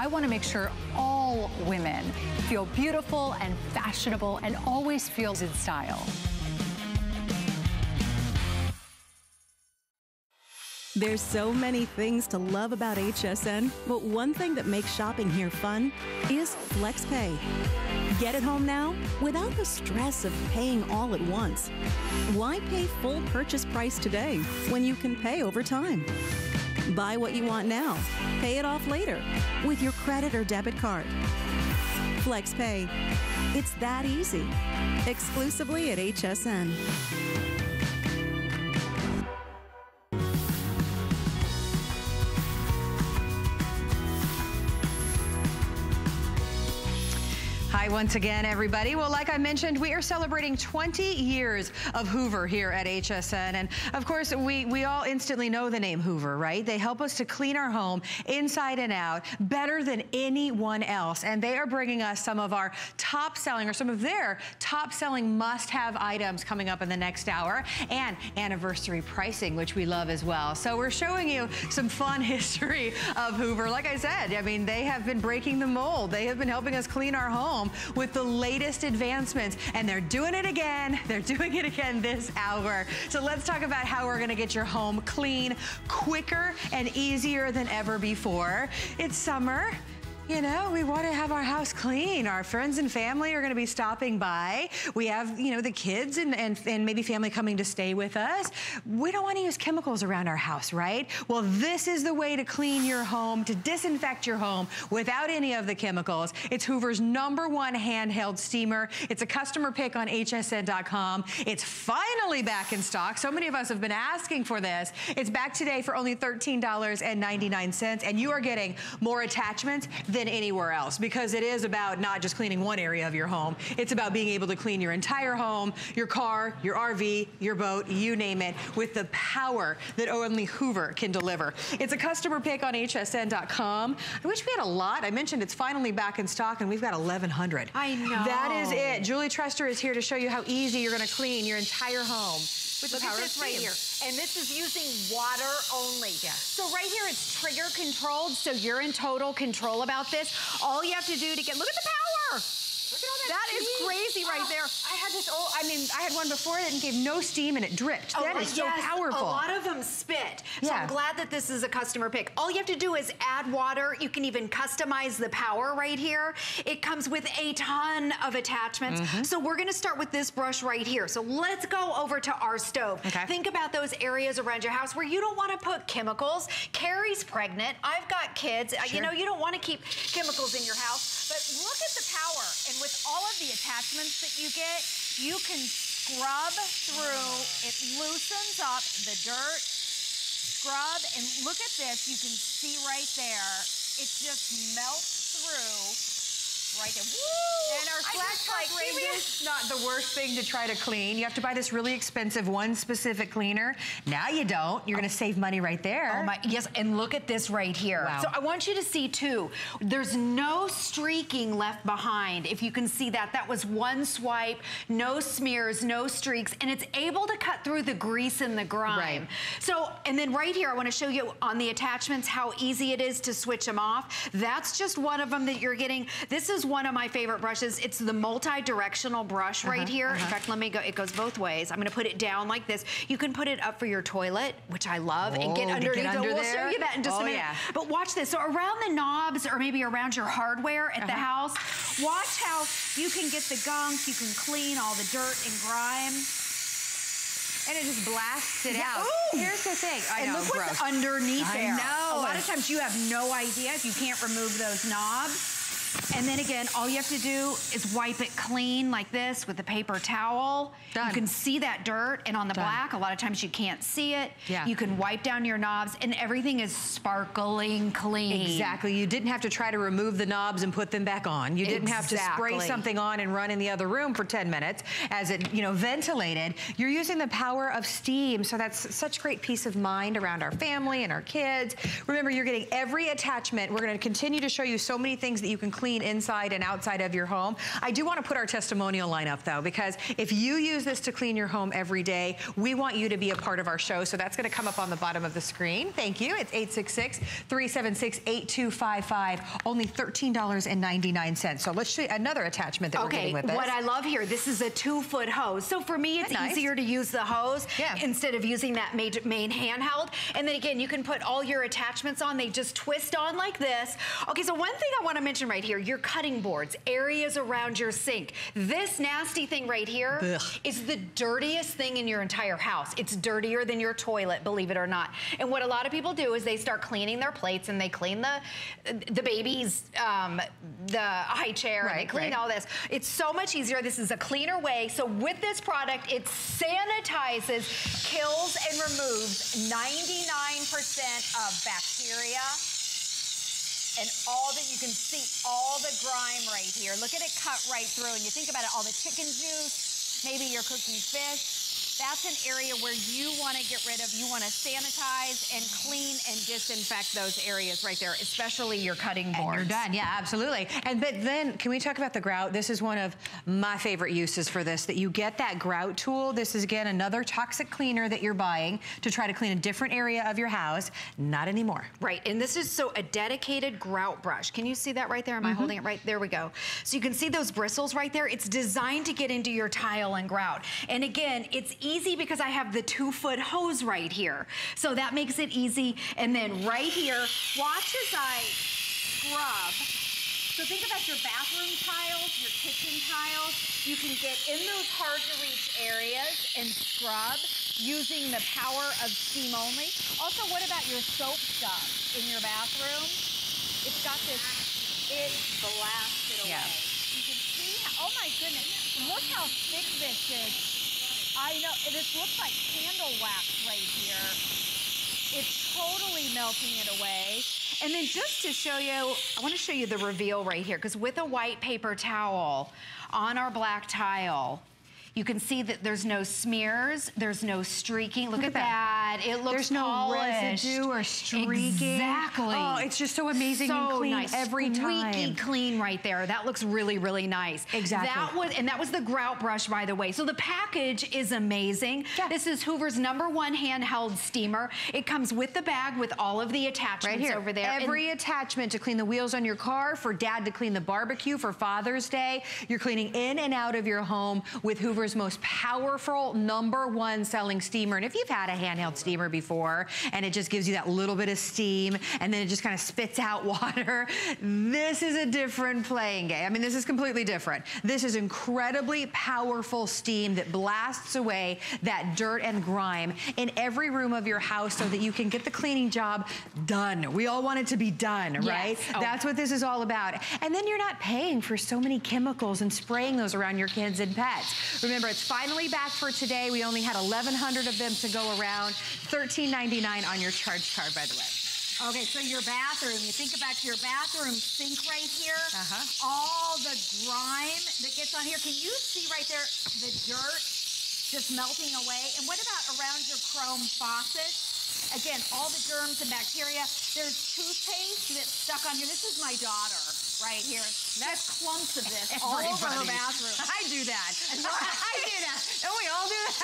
I want to make sure all women feel beautiful and fashionable and always feels in style. There's so many things to love about HSN, but one thing that makes shopping here fun is FlexPay. Get it home now without the stress of paying all at once. Why pay full purchase price today when you can pay over time? Buy what you want now, pay it off later with your credit or debit card. FlexPay. It's that easy. Exclusively at HSN. Hi once again, everybody. Well, like I mentioned, we are celebrating 20 years of Hoover here at HSN. And of course, we all instantly know the name Hoover, right? They help us to clean our home inside and out better than anyone else. And they are bringing us some of our top selling, or some of their top selling must-have items coming up in the next hour, and anniversary pricing, which we love as well. So we're showing you some fun history of Hoover. Like I said, I mean, they have been breaking the mold. They have been helping us clean our home with the latest advancements, and they're doing it again. They're doing it again this hour. So let's talk about how we're gonna get your home clean quicker and easier than ever before. It's summer. You know, we want to have our house clean. Our friends and family are going to be stopping by. We have, you know, the kids and maybe family coming to stay with us. We don't want to use chemicals around our house, right? Well, this is the way to clean your home, to disinfect your home without any of the chemicals. It's Hoover's #1 handheld steamer. It's a customer pick on hsn.com. It's finally back in stock. So many of us have been asking for this. It's back today for only $13.99, and you are getting more attachments than anywhere else, because it is about not just cleaning one area of your home. It's about being able to clean your entire home, your car, your RV, your boat, you name it, with the power that only Hoover can deliver. It's a customer pick on hsn.com. I wish we had a lot. I mentioned it's finally back in stock, and we've got 1,100. I know. That is it. Julie Trester is here to show you how easy you're going to clean your entire home with the power of steam. Right here. And this is using water only. Yeah. So right here, it's trigger controlled, so you're in total control about this. All you have to do to get, look at the power. Look at all That is crazy right there. I had this old, I had one before that gave no steam and it dripped. That is so powerful. A lot of them spit. So Yeah. I'm glad that this is a customer pick. All you have to do is add water. You can even customize the power right here. It comes with a ton of attachments. So we're gonna start with this brush right here. So let's go over to our stove. Okay. Think about those areas around your house where you don't wanna put chemicals. Carrie's pregnant. I've got kids. You know, you don't wanna keep chemicals in your house. But look at the power. And with all of the attachments that you get, you can scrub through. It loosens up the dirt, scrub, and look at this. You can see right there. It just melts through right there. Woo! And our flat top range is not the worst thing to try to clean. You have to buy this really expensive one specific cleaner. Now you don't. You're going to save money right there. Oh my, yes, and look at this right here. Wow. So I want you to see too, there's no streaking left behind. If you can see that, that was one swipe, no smears, no streaks, and it's able to cut through the grease and the grime. Right. So, and then right here, I want to show you on the attachments how easy it is to switch them off. That's just one of them that you're getting. This is one of my favorite brushes. It's the multi-directional brush right here. In fact, let me go, it goes both ways. I'm gonna put it down like this. You can put it up for your toilet, which I love, and get underneath. We'll show you that in just a minute. But watch this. So around the knobs, or maybe around your hardware at the house, watch how you can get the gunk, you can clean all the dirt and grime. And it just blasts it out. Ooh. Here's the thing. I know, look what's underneath there. I know. A lot of times you have no idea if you can't remove those knobs. And then again, all you have to do is wipe it clean like this with a paper towel. Done. You can see that dirt, and on the black, a lot of times you can't see it. Yeah. You can wipe down your knobs, and everything is sparkling clean. Exactly. You didn't have to try to remove the knobs and put them back on. You didn't have to spray something on and run in the other room for 10 minutes as it, you know, ventilated. You're using the power of steam, so that's such great peace of mind around our family and our kids. Remember, you're getting every attachment. We're going to continue to show you so many things that you can clean clean inside and outside of your home. I do want to put our testimonial line up though, because if you use this to clean your home every day, we want you to be a part of our show. So that's going to come up on the bottom of the screen. Thank you. It's 866-376-8255. Only $13.99. So let's show you another attachment that we're getting with this. What I love here, this is a 2-foot hose. So for me, it's easier to use the hose instead of using that main handheld. And then again, you can put all your attachments on. They just twist on like this. Okay, so one thing I want to mention right here, your cutting boards, areas around your sink. This nasty thing right here is the dirtiest thing in your entire house. It's dirtier than your toilet, believe it or not. And what a lot of people do is they start cleaning their plates and they clean the baby's the high chair, and they clean all this. It's so much easier. This is a cleaner way. So with this product, it sanitizes, kills, and removes 99% of bacteria. And all that, you can see all the grime right here. Look at it cut right through. And you think about it, all the chicken juice, maybe you're cooking fish. That's an area where you want to get rid of, you want to sanitize and clean and disinfect those areas right there, especially your cutting boards. And you're done, yeah, absolutely. And but then, can we talk about the grout? This is one of my favorite uses for this, that you get that grout tool. This is, again, another toxic cleaner that you're buying to try to clean a different area of your house. Not anymore. Right, and this is a dedicated grout brush. Can you see that right there? Am I holding it right? There we go. So you can see those bristles right there. It's designed to get into your tile and grout. And again, it's easy because I have the 2-foot hose right here. So that makes it easy. And then right here, watch as I scrub. So think about your bathroom tiles, your kitchen tiles. You can get in those hard to reach areas and scrub using the power of steam only. Also, what about your soap stuff in your bathroom? It's got this, it blasts it away. You can see how, oh my goodness, look how thick this is. I know, this looks like candle wax right here. It's totally melting it away. And then just to show you, I want to show you the reveal right here, because with a white paper towel on our black tile, you can see that there's no smears, there's no streaking. Look at that. It looks There's no polished. residue or streaking. Exactly. Oh, it's just so amazing and clean nice. every time. Squeaky clean right there. That looks really, really nice. Exactly. That was the grout brush, by the way. So the package is amazing. Yeah. This is Hoover's #1 handheld steamer. It comes with the bag with all of the attachments right here. over there. Every attachment to clean the wheels on your car, for dad to clean the barbecue for Father's Day. You're cleaning in and out of your home with Hoover's most powerful #1 selling steamer. And if you've had a handheld steamer before and it just gives you that little bit of steam and then it just kind of spits out water, this is a different playing game. I mean, this is completely different. This is incredibly powerful steam that blasts away that dirt and grime in every room of your house so that you can get the cleaning job done. We all want it to be done, right? Oh. That's what this is all about. And then you're not paying for so many chemicals and spraying those around your kids and pets. Remember, it's finally back for today. We only had 1,100 of them to go around. $13.99 on your charge card, by the way. Okay, so your bathroom, you think about your bathroom sink right here, all the grime that gets on here. Can you see right there the dirt just melting away? And what about around your chrome faucet? Again, all the germs and bacteria. There's toothpaste that's stuck on here. This is my daughter right here. There's clumps of this all over her bathroom. I do that. I do that. Don't we all do that?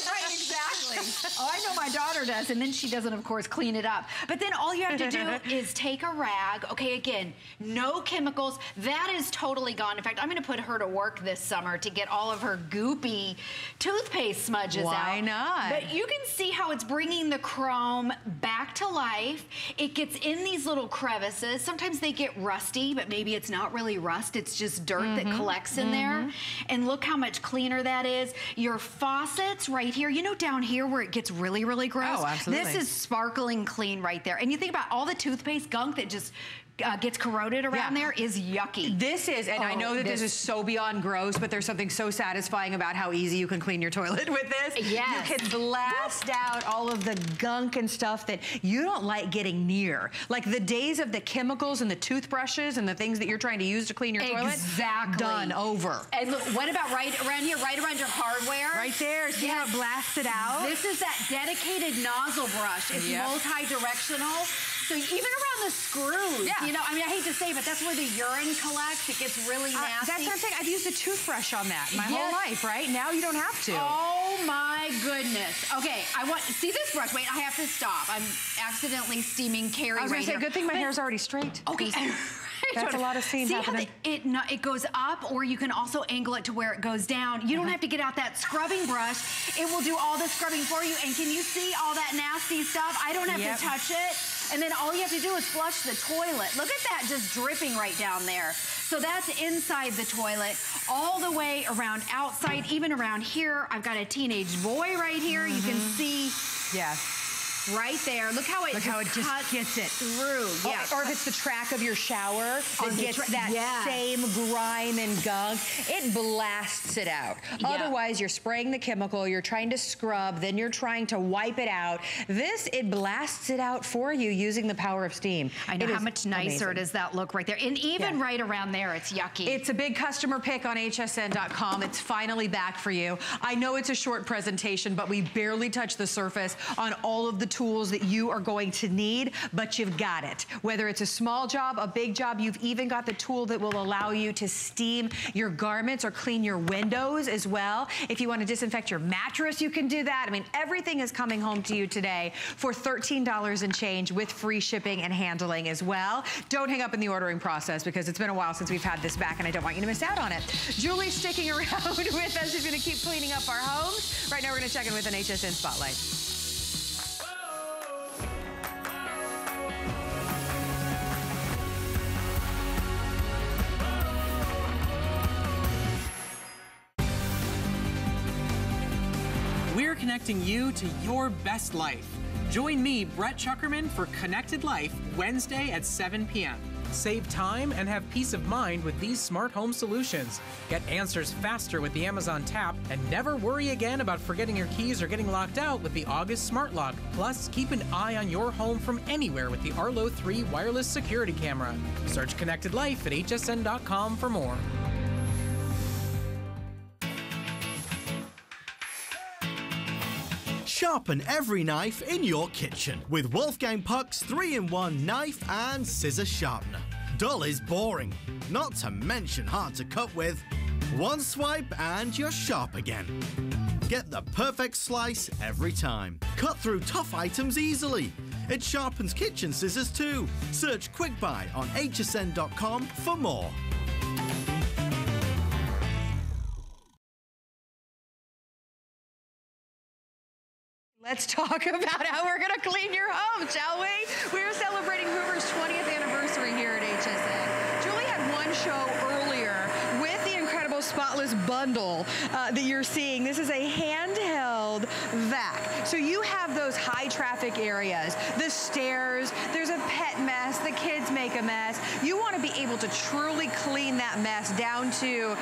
Right, exactly. Oh, I know my daughter does. And then she doesn't, of course, clean it up. But then all you have to do is take a rag. Okay, again, no chemicals. That is totally gone. In fact, I'm going to put her to work this summer to get all of her goopy toothpaste smudges out. Why not? But you can see how it's bringing the chrome back to life. It gets in these little crevices. Sometimes they get rusty, but maybe it's not really rust. It's just dirt that collects in there. And look how much cleaner that is. Your faucets right here, you know down here where it gets really, really gross? Oh, absolutely. This is sparkling clean right there. And you think about all the toothpaste gunk that just gets corroded around there is yucky. This is, and I know that this is so beyond gross, but there's something so satisfying about how easy you can clean your toilet with this. Yes. You can blast out all of the gunk and stuff that you don't like getting near. Like the days of the chemicals and the toothbrushes and the things that you're trying to use to clean your toilet. Exactly. Done, over. And look, what about right around here, right around your hardware? Right there, see how it blasted out? This is that dedicated nozzle brush. It's multi-directional. So even around the screws, ooze. Yeah. You know, I mean, I hate to say, but that's where the urine collects. It gets really nasty. That's what I'm saying. I've used a toothbrush on that my whole life, right? Now you don't have to. Oh my goodness. Okay, see this brush. Wait, I have to stop. I'm accidentally steaming Carrie. I was going to say, good thing my hair's already straight. Okay. That's a lot of steam happening. See how it goes up, or you can also angle it to where it goes down. You don't have to get out that scrubbing brush. It will do all the scrubbing for you. And can you see all that nasty stuff? I don't have to touch it. And then all you have to do is flush the toilet. Look at that just dripping right down there. So that's inside the toilet, all the way around outside, even around here. I've got a teenage boy right here. You can see. Yeah. Right there. Look how it just gets it through. Yeah. Or if it's the track of your shower that gets that same grime and gunk, it blasts it out. Yeah. Otherwise, you're spraying the chemical, you're trying to scrub, then you're trying to wipe it out. This, it blasts it out for you using the power of steam. I know. How much nicer does that look right there? And even right around there, it's yucky. It's a big customer pick on hsn.com. It's finally back for you. I know it's a short presentation, but we barely touched the surface on all of the tools that you are going to need, but you've got it. Whether it's a small job, a big job, you've even got the tool that will allow you to steam your garments or clean your windows as well. If you want to disinfect your mattress, you can do that. I mean, everything is coming home to you today for $13 and change with free shipping and handling as well. Don't hang up in the ordering process because it's been a while since we've had this back and I don't want you to miss out on it. Julie's sticking around with us. She's going to keep cleaning up our homes. Right now, we're going to check in with an HSN Spotlight. We're connecting you to your best life. Join me, Brett Chuckerman, for Connected Life, Wednesday at 7 p.m. Save time and have peace of mind with these smart home solutions. Get answers faster with the Amazon Tap and never worry again about forgetting your keys or getting locked out with the August Smart Lock. Plus, keep an eye on your home from anywhere with the Arlo 3 wireless security camera. Search Connected Life at hsn.com for more. Sharpen every knife in your kitchen with Wolfgang Puck's 3-in-1 knife and scissor sharpener. Dull is boring, not to mention hard to cut with. One swipe and you're sharp again. Get the perfect slice every time. Cut through tough items easily. It sharpens kitchen scissors too. Search Quick Buy on hsn.com for more. Let's talk about how we're going to clean your home, shall we? We're celebrating Hoover's 20th anniversary here at HSN. Julie had one show earlier with the incredible Spotless bundle that you're seeing. This is a handheld vac. So you have those high traffic areas, the stairs, there's a pet mess, the kids make a mess. You want to be able to truly clean that mess down to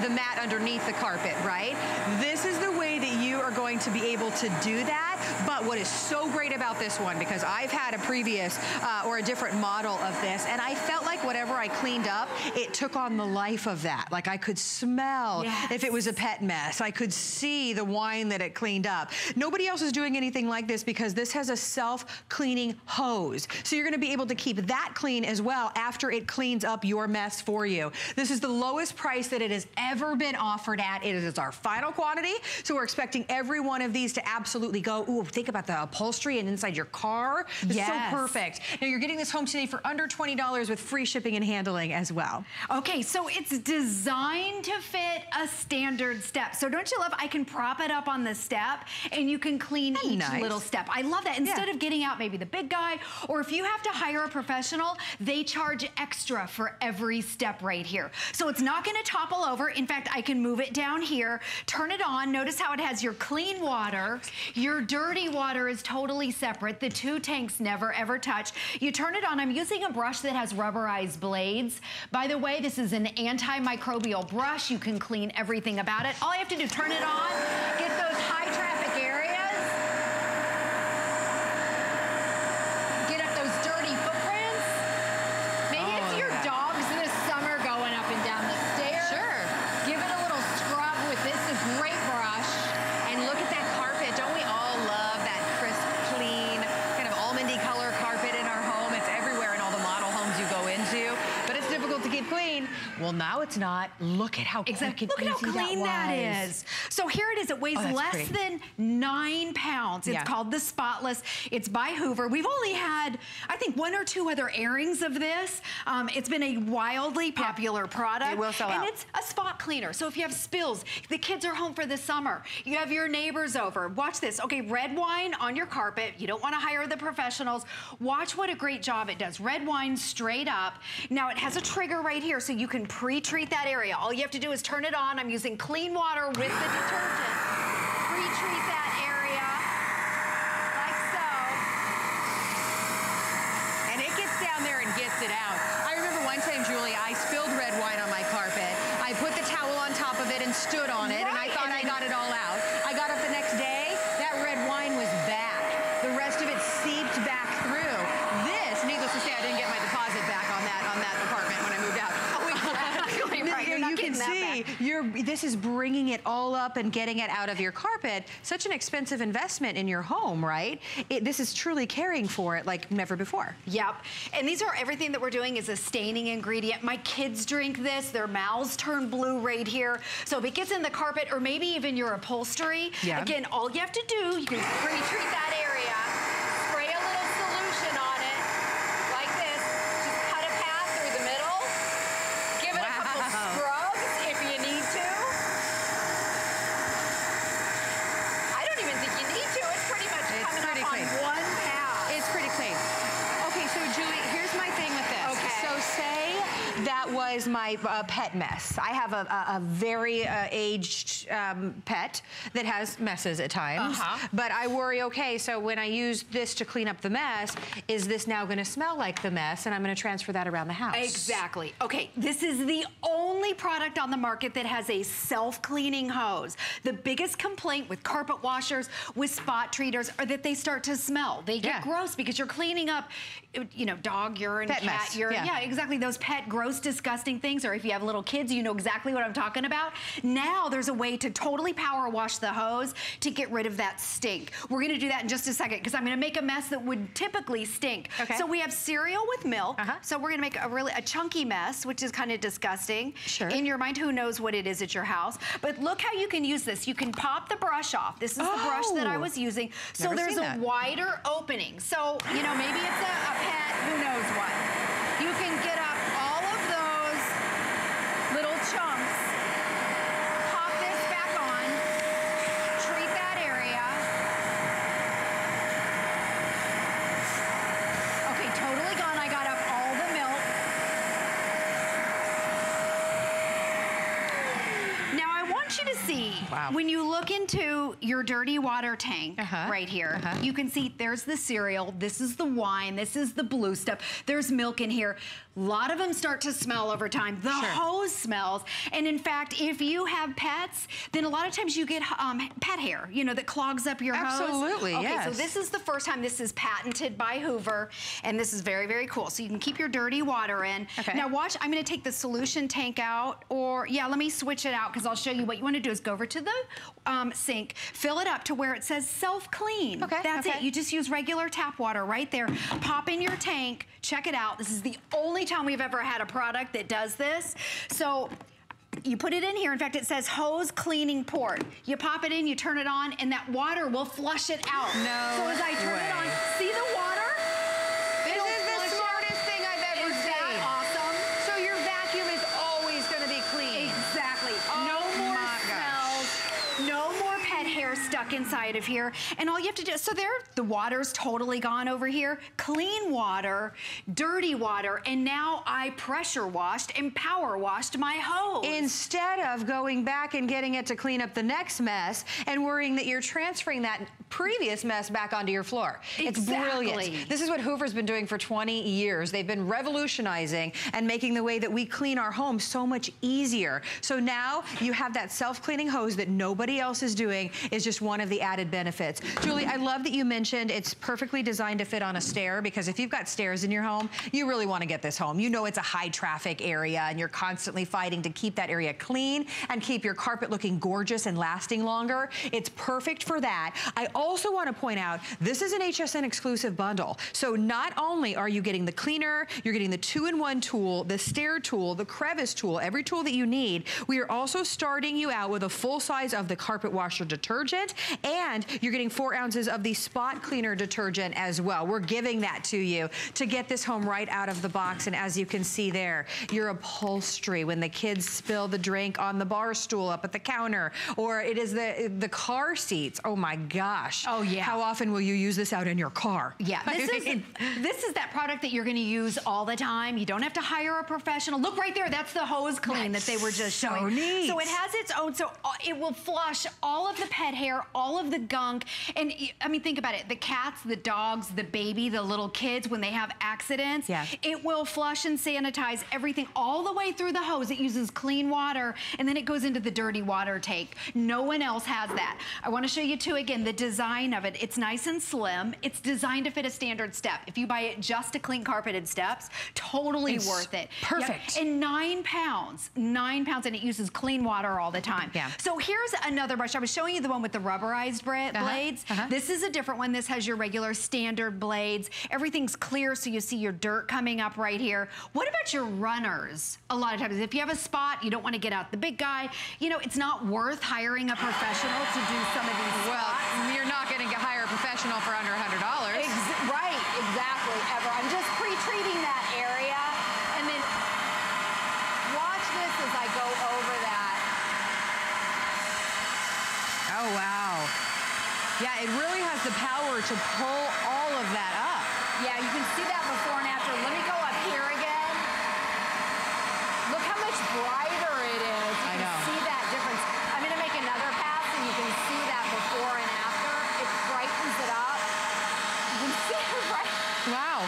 the mat underneath the carpet, right? This is the way that you are going to be able to do that. But what is so great about this one, because I've had a previous or a different model of this, and I felt like whatever I cleaned up, it took on the life of that. Like I could smell if it was a pet mess. I could see the wine that it cleaned up. Nobody else is doing anything like this because this has a self-cleaning hose. So you're gonna be able to keep that clean as well after it cleans up your mess for you. This is the lowest price that it has ever been offered at. It is our final quantity, so we're expecting every one of these to absolutely go. Ooh, think about the upholstery and inside your car. It's so perfect. Now you're getting this home today for under $20 with free shipping and handling as well. Okay, so it's designed to fit a standard step. So don't you love, I can prop it up on the step and you can clean each little step. I love that. Instead of getting out maybe the big guy, or if you have to hire a professional, they charge extra for every step right here. So it's not gonna topple over. In fact, I can move it down here, turn it on. Notice how it has your clean water, your dirty water is totally separate. The two tanks never ever touch. You turn it on. I'm using a brush that has rubberized blades. By the way, this is an antimicrobial brush. You can clean everything about it. All I have to do, turn it on, get those high traffic areas, get up those dirty footprints. Maybe it's your dogs this summer going up and down the stairs. Sure. Give it a little scrub with this great brush. And look at that carpet. Don't we all love that crisp, clean, kind of almondy color carpet in our home? It's everywhere in all the model homes you go clean. Well, now it's not. Look at how quick and Look at how clean that is. So here it is. It weighs less than 9 pounds. It's called the Spotless. It's by Hoover. We've only had, I think, 1 or 2 other airings of this. It's been a wildly popular product. It will sell out. And it's a spot cleaner. So if you have spills, the kids are home for the summer, you have your neighbors over. Watch this. Okay, red wine on your carpet. You don't want to hire the professionals. Watch what a great job it does. Red wine straight up. Now it has a trigger right here so you can pre-treat that area. All you have to do is turn it on. I'm using clean water with the detergent. Pre-treat that area like so. And it gets down there and gets it out. I remember one time, Julie, I spilled red wine on my carpet. I put the towel on top of it and stood on it, and I thought I got it all out. I got up the next day, that red wine was back. The rest of it seeped back through. This, needless to say, I didn't get my deposit back on that apartment when I moved out. You can see, this is bringing it all up and getting it out of your carpet. Such an expensive investment in your home, right? This is truly caring for it like never before. Yep. And these are, everything that we're doing is a staining ingredient. My kids drink this. Their mouths turn blue right here. So if it gets in the carpet or maybe even your upholstery, again, all you have to do, you can pre-treat that area, spray a little solution on it, like this. Just cut a path through the middle. Give it a couple scrubs if you need to. I don't even think you need to. It's pretty much coming up on one pass. It's pretty clean. Okay, so Julie, here's my thing with this. Okay. So say that was my pet mess. I have a very aged pet that has messes at times, but I worry, okay, so when I use this to clean up the mess, is this now gonna smell like the mess and I'm gonna transfer that around the house? Exactly. Okay, this is the only product on the market that has a self-cleaning hose. The biggest complaint with carpet washers, with spot treaters, are that they start to smell. They get gross because you're cleaning up, you know, dog urine, pet cat mess. urine. Yeah, exactly. Those pet, gross, disgusting things. Or if you have little kids, you know exactly what I'm talking about. Now there's a way to totally power wash the hose to get rid of that stink. We're gonna do that in just a second because I'm gonna make a mess that would typically stink. Okay. So we have cereal with milk. So we're gonna make a chunky mess, which is kind of disgusting. Sure. In your mind, who knows what it is at your house. But look how you can use this. You can pop the brush off. This is the brush that I was using. So there's a wider opening. So, you know, maybe it's a pet, who knows what. You can get up all of those little chunks, pop this back on, treat that area. Okay, totally gone. I got up all the milk. Now I want you to see, when you look into your dirty water tank right here, you can see there's the cereal, this is the wine, this is the blue stuff, there's milk in here. A lot of them start to smell over time. The hose smells. And in fact, if you have pets, then a lot of times you get pet hair, you know, that clogs up your hose. Absolutely, okay, so this is the first time this is patented by Hoover, and this is very, very cool. So you can keep your dirty water in. Now watch, I'm gonna take the solution tank out, or let me switch it out because I'll show you what you wanna do is go over to the sink, fill it up to where it says self-clean. That's it. You just use regular tap water right there. Pop in your tank, check it out. This is the only time we've ever had a product that does this. So you put it in here. In fact, it says hose cleaning port. You pop it in, you turn it on, and that water will flush it out. So as I turn it on, see the water? This is the smartest thing I've ever seen. Isn't that awesome? So your vacuum is always gonna be clean. Exactly. No more smells, no more pet hair stuck inside of here. And all you have to do, so the water's totally gone over here. Clean water, dirty water, and now I pressure washed and power washed my hose. Instead of going back and getting it to clean up the next mess and worrying that you're transferring that previous mess back onto your floor. It's brilliant. This is what Hoover's been doing for 20 years. They've been revolutionizing and making the way that we clean our homes so much easier. So now you have that self-cleaning hose that nobody else is doing. It's just one one of the added benefits. Julie, I love that you mentioned it's perfectly designed to fit on a stair, because if you've got stairs in your home, you really want to get this home. You know it's a high traffic area and you're constantly fighting to keep that area clean and keep your carpet looking gorgeous and lasting longer. It's perfect for that. I also want to point out, this is an HSN exclusive bundle. So not only are you getting the cleaner, you're getting the 2-in-1 tool, the stair tool, the crevice tool, every tool that you need. We are also starting you out with a full size of the carpet washer detergent, and you're getting 4 ounces of the spot cleaner detergent as well. We're giving that to you to get this home right out of the box. And as you can see there, your upholstery, when the kids spill the drink on the bar stool up at the counter, or it is the car seats. Oh my gosh. Oh yeah. How often will you use this out in your car? Yeah, this is that product that you're gonna use all the time. You don't have to hire a professional. Look right there, that's the hose clean that they were just showing. Neat. So it has its own, so it will flush all of the pet hair, all of the gunk. And I mean, think about it. The cats, the dogs, the baby, the little kids, when they have accidents, it will flush and sanitize everything all the way through the hose. It uses clean water, and then it goes into the dirty water tank. No one else has that. I wanna show you too, again, the design of it. It's nice and slim. It's designed to fit a standard step. If you buy it just to clean carpeted steps, totally worth it. Perfect. Yeah. And 9 pounds, and it uses clean water all the time. Yeah. So here's another brush. I was showing you the one with the rubberized blades. This is a different one. This has your regular standard blades. Everything's clear, so you see your dirt coming up right here. What about your runners? A lot of times, if you have a spot, you don't want to get out the big guy, you know, it's not worth hiring a professional to do some of these spots. Well, you're not going to hire a professional for under $100. Right, exactly, Ever. I'm just pre-treating that area, and then watch this as I go over that. Oh, wow. Yeah, it really has the power to pull all of that up. Yeah, you can see that before and after. Let me go up here again. Look how much brighter it is. You can see that difference. I'm gonna make another pass and you can see that before and after. It brightens it up. You can see it right. Wow.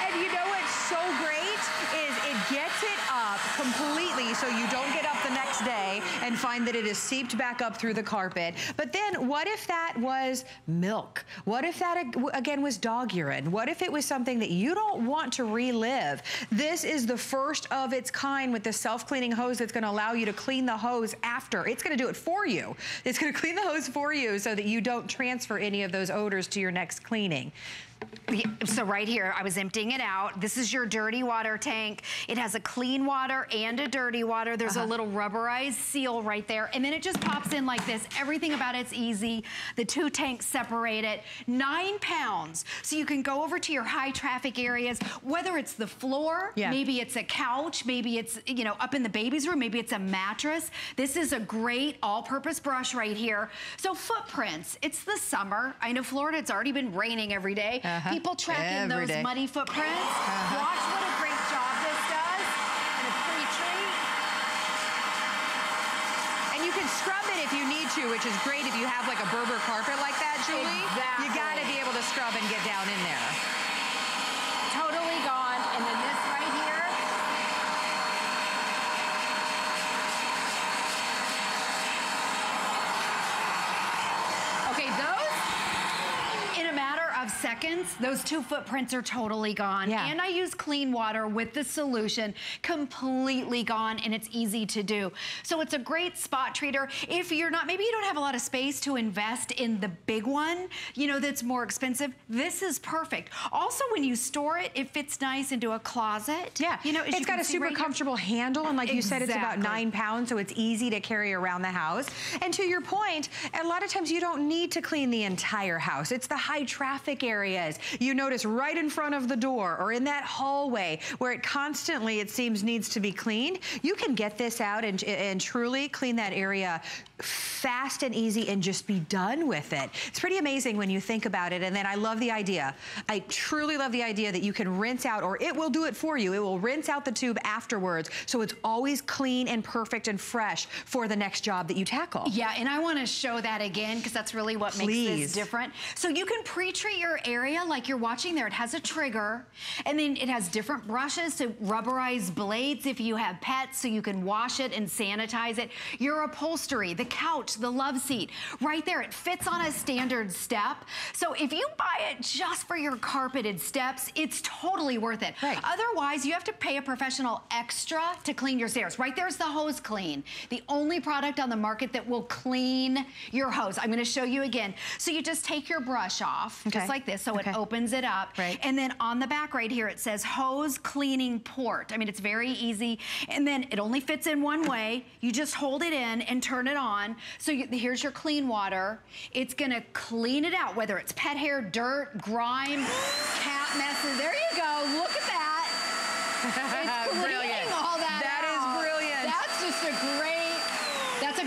And you know what's so great is it gets it up completely so you don't get up the next day and find that it is seeped back up through the carpet. But then what if that was milk? What if that, again, was dog urine? What if it was something that you don't want to relive? This is the first of its kind with the self-cleaning hose that's gonna allow you to clean the hose after. It's gonna do it for you. It's gonna clean the hose for you so that you don't transfer any of those odors to your next cleaning. So right here, I was emptying it out. This is your dirty water tank. It has a clean water and a dirty water. There's a little rubberized seal right there. And then it just pops in like this. Everything about it's easy. The 2 tanks separate it. 9 pounds. So you can go over to your high traffic areas, whether it's the floor, maybe it's a couch, maybe it's, you know, up in the baby's room, maybe it's a mattress. This is a great all-purpose brush right here. So footprints, it's the summer. I know Florida, it's already been raining every day. People tracking those muddy footprints. Watch what a great job this does. And a pre-treat. And you can scrub it if you need to, which is great if you have like a Berber carpet like that, Julie. Exactly. You gotta be able to scrub and get down in there. Totally gone. And then this right here. Okay, those, in a matter of seconds, those 2 footprints are totally gone. And I use clean water with the solution, completely gone, and it's easy to do. So it's a great spot treater. If you're not, maybe you don't have a lot of space to invest in the big one, you know, that's more expensive, this is perfect. Also, when you store it, it fits nice into a closet. You know, it's got a super comfortable handle, and like you said, it's about 9 pounds, so it's easy to carry around the house. And to your point, a lot of times you don't need to clean the entire house. It's the high traffic areas. You notice right in front of the door or in that hallway where it constantly, it seems, needs to be cleaned. You can get this out and truly clean that area fast and easy and just be done with it. It's pretty amazing when you think about it. And then I love the idea. I truly love the idea that you can rinse out, or it will do it for you. It will rinse out the tube afterwards. So it's always clean and perfect and fresh for the next job that you tackle. Yeah, and I want to show that again because that's really what makes this different. So you can pre-treat your area, like you're watching there, it has a trigger, and then it has different brushes, so rubberized blades if you have pets, so you can wash it and sanitize it. Your upholstery, the couch, the love seat, right there, it fits on a standard step. So if you buy it just for your carpeted steps, it's totally worth it. Right. Otherwise, you have to pay a professional extra to clean your stairs. Right there's the hose clean, the only product on the market that will clean your hose. I'm gonna show you again. So you just take your brush off, just like this, so it opens it up. Right. And then on the back right here, it says hose cleaning port. I mean, it's very easy. And then it only fits in one way. You just hold it in and turn it on. So here's your clean water. It's gonna clean it out, whether it's pet hair, dirt, grime, cat messes. There you go, look at that. It's cleaning all that out. That is brilliant. That's just a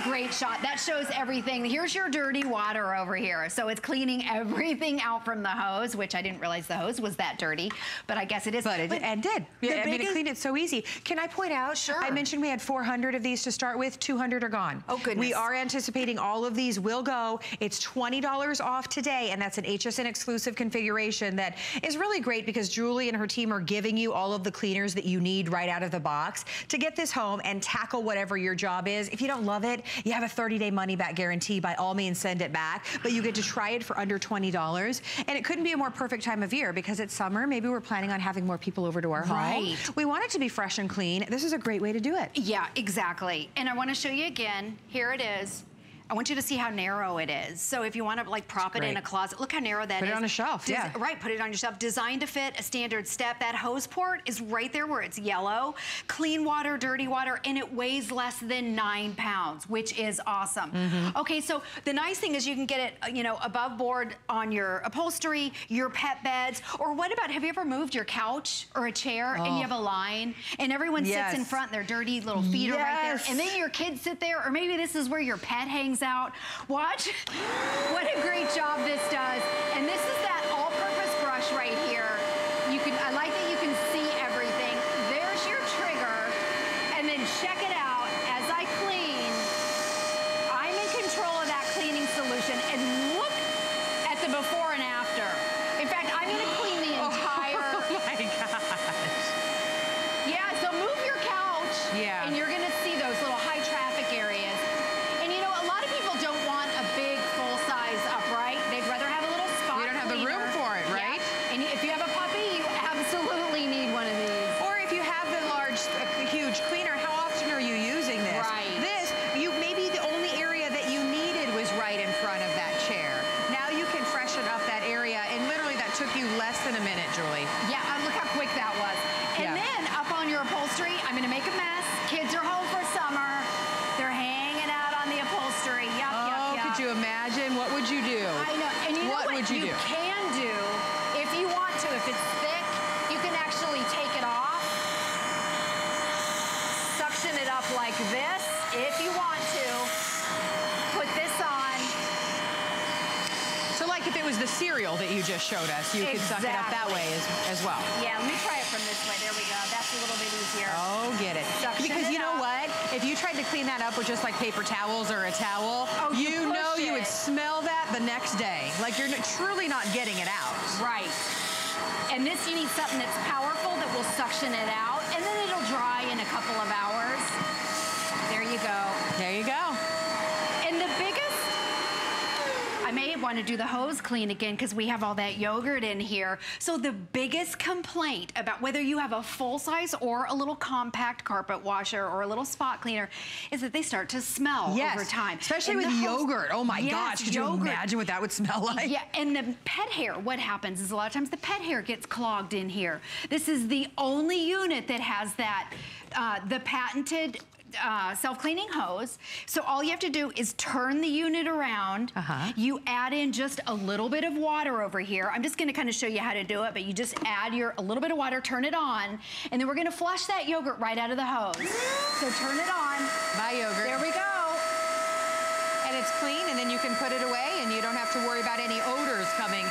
great shot. That shows everything. Here's your dirty water over here. So it's cleaning everything out from the hose, which I didn't realize the hose was that dirty, but I guess it is. But it did. Yeah, I mean, it cleaned it so easy. Can I point out, I mentioned we had 400 of these to start with, 200 are gone. Oh, goodness. We are anticipating all of these will go. It's $20 off today, and that's an HSN exclusive configuration that is really great because Julie and her team are giving you all of the cleaners that you need right out of the box to get this home and tackle whatever your job is. If you don't love it, you have a 30-day money-back guarantee. By all means, send it back, but you get to try it for under $20. And it couldn't be a more perfect time of year because it's summer. Maybe we're planning on having more people over to our home. We want it to be fresh and clean. This is a great way to do it. Yeah, exactly. And I want to show you again. Here it is. I want you to see how narrow it is. So if you want to like prop it in a closet, look how narrow that is. Put it on a shelf, yeah. Right, put it on your shelf. Designed to fit a standard step. That hose port is right there where it's yellow. Clean water, dirty water, and it weighs less than 9 pounds, which is awesome. Okay, so the nice thing is you can get it, you know, above board on your upholstery, your pet beds, or what about, have you ever moved your couch or a chair and you have a line and everyone sits in front and their dirty little feet are right there, and then your kids sit there, or maybe this is where your pet hangs out. Watch what a great job this does. And this is that all-purpose brush right here. You can, I like that you can see everything. There's your trigger. And then check it out. As I clean, I'm in control of that cleaning solution. And look at the before and after. In fact, I'm gonna clean the entire. Oh my gosh. Yeah, so move your couch. Yeah. And you're gonna see those little high traffic areas. And you know, a lot of people don't want a big full-size upright. They'd rather have a little spot. You don't have the room for it, right? Yeah. And if you have a puppy, you absolutely need one of these. Or if you have the large, huge cleaner, how often are you using this? Right. This, maybe the only area that you needed was right in front of that chair. Now you can freshen up that area, and literally that took you less than a minute, Julie. Yeah, look how quick that was. And then up on your upholstery, I'm gonna make a mess. Kids are home for summer. They're hanging out on the upholstery. Yup, yup, yup. Could you imagine? What would you do? I know. And you know what would you do? Can do, if you want to, if it's thick, you can actually take it off, suction it up like this, if you want to, put this on. So like if it was the cereal that you just showed us, you could suck it up that way as well. Yeah, let me try it from this way. There we go. That's a little bit easier. Oh, get it. Suction because you know what? If you tried to clean that up with just like paper towels or a towel, you know you would smell that the next day. Like you're truly not getting it out. Right. And this, you need something that's powerful that will suction it out, and then it'll dry in a couple of hours. There you go. There you go. And the biggest, I may want to do the hose clean again because we have all that yogurt in here. So the biggest complaint about whether you have a full size or a little compact carpet washer or a little spot cleaner is that they start to smell over time. Especially with yogurt. Oh my gosh, could you imagine what that would smell like? Yeah, and the pet hair, what happens is a lot of times the pet hair gets clogged in here. This is the only unit that has that, the patented self-cleaning hose. So all you have to do is turn the unit around. You add in just a little bit of water over here. I'm just gonna kind of show you how to do it, but you just add a little bit of water, turn it on, and then we're gonna flush that yogurt right out of the hose. So turn it on. My yogurt. There we go. And gets clean, and then you can put it away, and you don't have to worry about any odors coming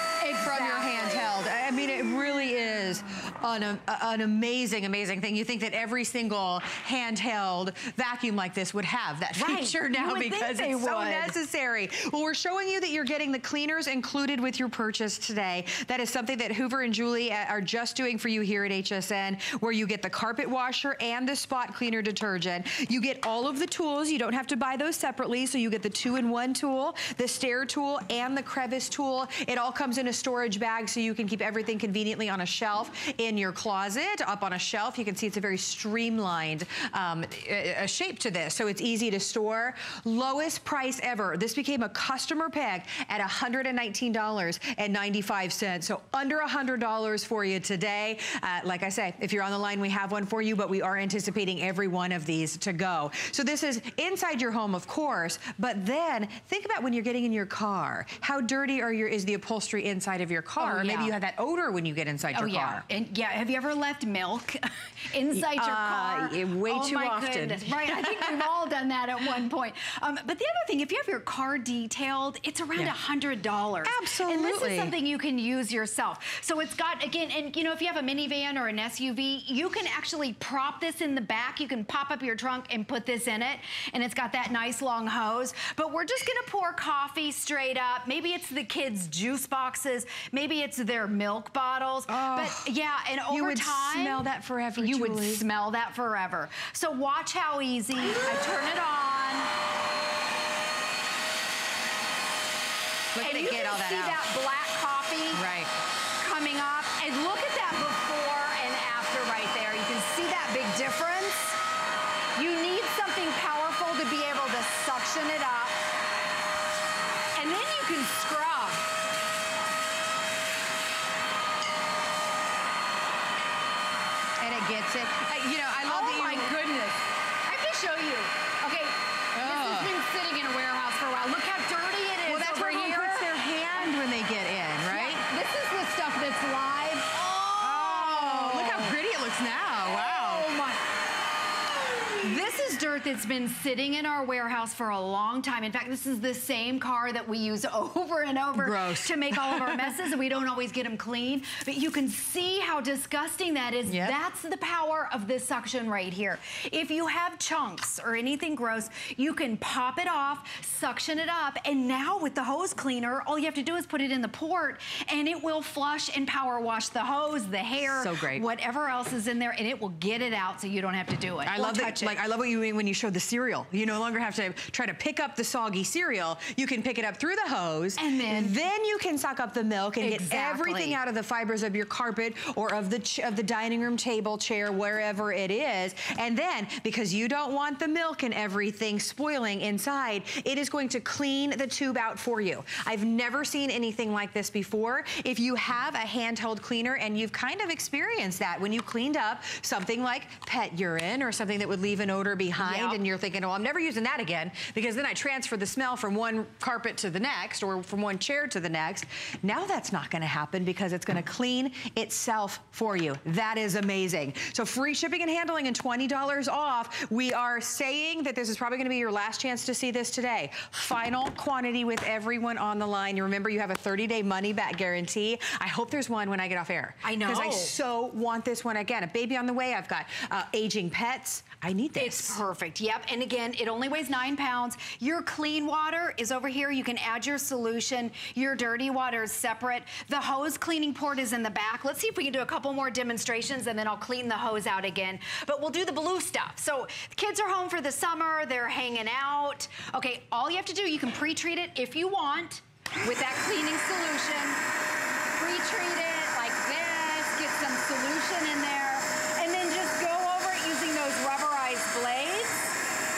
from your handheld. I mean, it really is an amazing, amazing thing. You think that every single handheld vacuum like this would have that feature now because it's so necessary. Well, we're showing you that you're getting the cleaners included with your purchase today. That is something that Hoover and Julie are just doing for you here at HSN, where you get the carpet washer and the spot cleaner detergent. You get all of the tools. You don't have to buy those separately, so you get the 2-in-1 tool, the stair tool, and the crevice tool. It all comes in a storage bag, so you can keep everything conveniently on a shelf in your closet, up on a shelf. You can see it's a very streamlined shape to this, so it's easy to store. Lowest price ever. This became a customer pick at $119.95, so under $100 for you today. Like I say, if you're on the line, we have one for you, but we are anticipating every one of these to go. So this is inside your home, of course, but then think about when you're getting in your car. How dirty is the upholstery inside of your car? Maybe you have that odor when you get inside your car. And have you ever left milk inside your car? Way too often. Goodness. Right, I think we've all done that at one point. But the other thing, if you have your car detailed, it's around $100. Absolutely. And this is something you can use yourself. So it's got, again, and you know, if you have a minivan or an SUV, you can actually prop this in the back. You can pop up your trunk and put this in it, and it's got that nice long hose. But we're just gonna pour coffee straight up. Maybe it's the kids' juice boxes. Maybe it's their milk bottles. But yeah, and over time, you would smell that forever, You would smell that forever. So watch how easy. I turn it on. Look and at you it get all that can see out. that black coffee coming up. And look at that before and after right there. You can see that big difference. You need something powerful to be able to suction it up. And then you can scrub. And it gets it. You know, I love that you... Oh my goodness. I have to show you. Okay, this has been sitting in a warehouse for a while. Look how dirty it is. Well, that's where everyone puts their hand when they get in, right? Yeah, this is the stuff that's live. Oh, look how pretty it looks now. Wow. Oh my. This is dirt that's been sitting in our warehouse for a long time. In fact, this is the same car that we use over and over to make all of our messes, and we don't always get them clean. But you can see how disgusting that is. Yep. That's the power of this suction right here. If you have chunks or anything gross, you can pop it off, suction it up, and now with the hose cleaner, all you have to do is put it in the port, and it will flush and power wash the hose, the hair, whatever else is in there, and it will get it out so you don't have to do it. I love that. Like, I love what you mean when you show the cereal. You no longer have to try to pick up the soggy cereal. You can pick it up through the hose, and then you can suck up the milk and get everything out of the fibers of your carpet or of the dining room table, chair, wherever it is. And then, because you don't want the milk and everything spoiling inside, it is going to clean the tube out for you. I've never seen anything like this before. If you have a handheld cleaner and you've kind of experienced that when you cleaned up something like pet urine or something that would leave an odor behind, and you're thinking, oh, I'm never using that again, because then I transfer the smell from one carpet to the next or from one chair to the next. Now that's not gonna happen because it's gonna clean itself for you. That is amazing. So free shipping and handling and $20 off. We are saying that this is probably gonna be your last chance to see this today. Final quantity with everyone on the line. You remember you have a 30-day money-back guarantee. I hope there's one when I get off air. I know. Because I so want this one. Again, a baby on the way. I've got aging pets. I need this. It's perfect. Yep. And again, it only weighs 9 pounds. Your clean water is over here. You can add your solution. Your dirty water is separate. The hose cleaning port is in the back. Let's see if we can do a couple more demonstrations, and then I'll clean the hose out again. But we'll do the blue stuff. So the kids are home for the summer. They're hanging out. Okay, all you have to do, you can pre-treat it if you want with that cleaning solution. Pre-treat it like this. Get some solution in there. And then just go over it using those rubberized blades.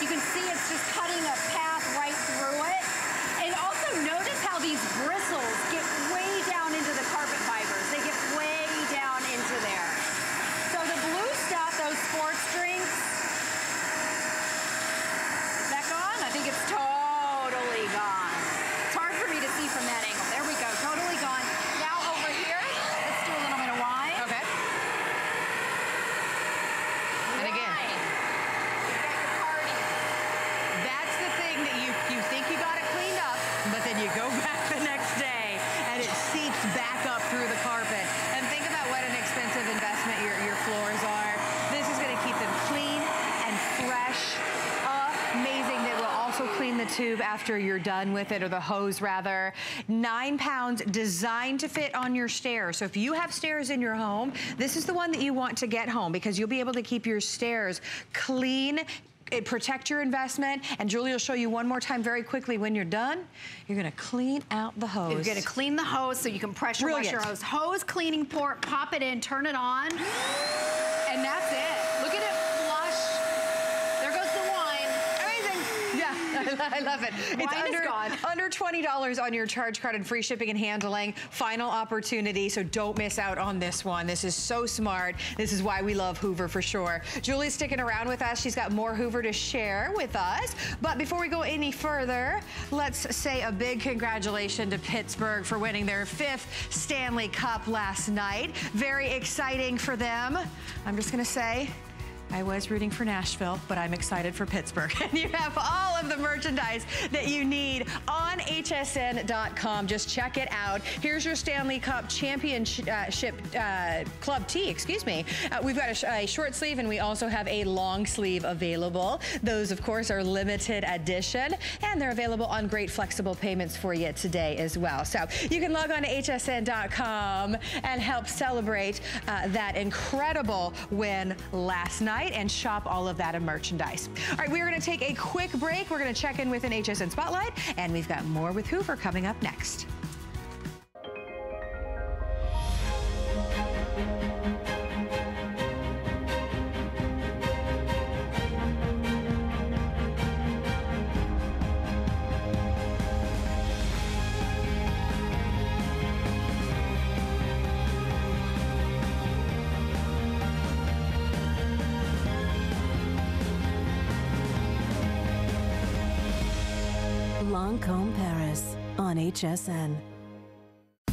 You can see it's just cutting a path right through it. And also notice how these bristles get way down into the carpet fibers. They get way down into there. So the blue stuff, those sports drinks, is that gone? I think it's totally gone. It's hard for me to see from that angle. There we go, totally gone. Now over here, let's do a little bit of wine. Okay. tube after you're done with it, or the hose rather. 9 pounds, designed to fit on your stairs. So if you have stairs in your home, this is the one that you want to get home, because you'll be able to keep your stairs clean, protect your investment. And Julie will show you one more time very quickly. When you're done, you're gonna clean out the hose. You're gonna clean the hose so you can pressure wash your hose. Hose cleaning port, pop it in, turn it on, and that's it. Look at it flush. There goes the wine. Amazing. Yeah, I love it. It's under $20 on your charge card and free shipping and handling. Final opportunity, so don't miss out on this one. This is so smart. This is why we love Hoover for sure. Julie's sticking around with us. She's got more Hoover to share with us. But before we go any further, let's say a big congratulations to Pittsburgh for winning their 5th Stanley Cup last night. Very exciting for them. I'm just gonna say, I was rooting for Nashville, but I'm excited for Pittsburgh. And you have all of the merchandise that you need on hsn.com. Just check it out. Here's your Stanley Cup Championship Club tee, excuse me. We've got a short sleeve, and we also have a long sleeve available. Those, of course, are limited edition, and they're available on great flexible payments for you today as well. So you can log on to hsn.com and help celebrate that incredible win last night, and shop all of that in merchandise. All right, we're gonna take a quick break. We're gonna check in with an HSN Spotlight, and we've got more with Hoover coming up next. Lancôme Paris on HSN.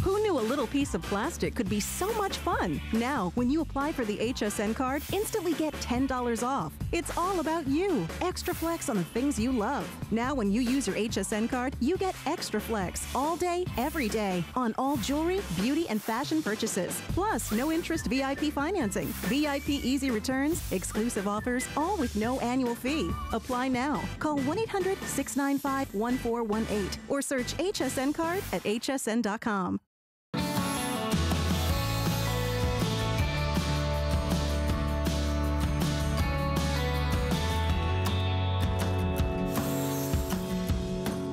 Who knew a little piece of plastic could be so much fun? Now, when you apply for the HSN card, instantly get $10 off. It's all about you. Extra flex on the things you love. Now, when you use your HSN card, you get extra flex all day, every day on all jewelry, beauty, and fashion purchases. Plus, no interest VIP financing, VIP easy returns, exclusive offers, all with no annual fee. Apply now. Call 1-800-695-1418 or search HSN card at hsn.com.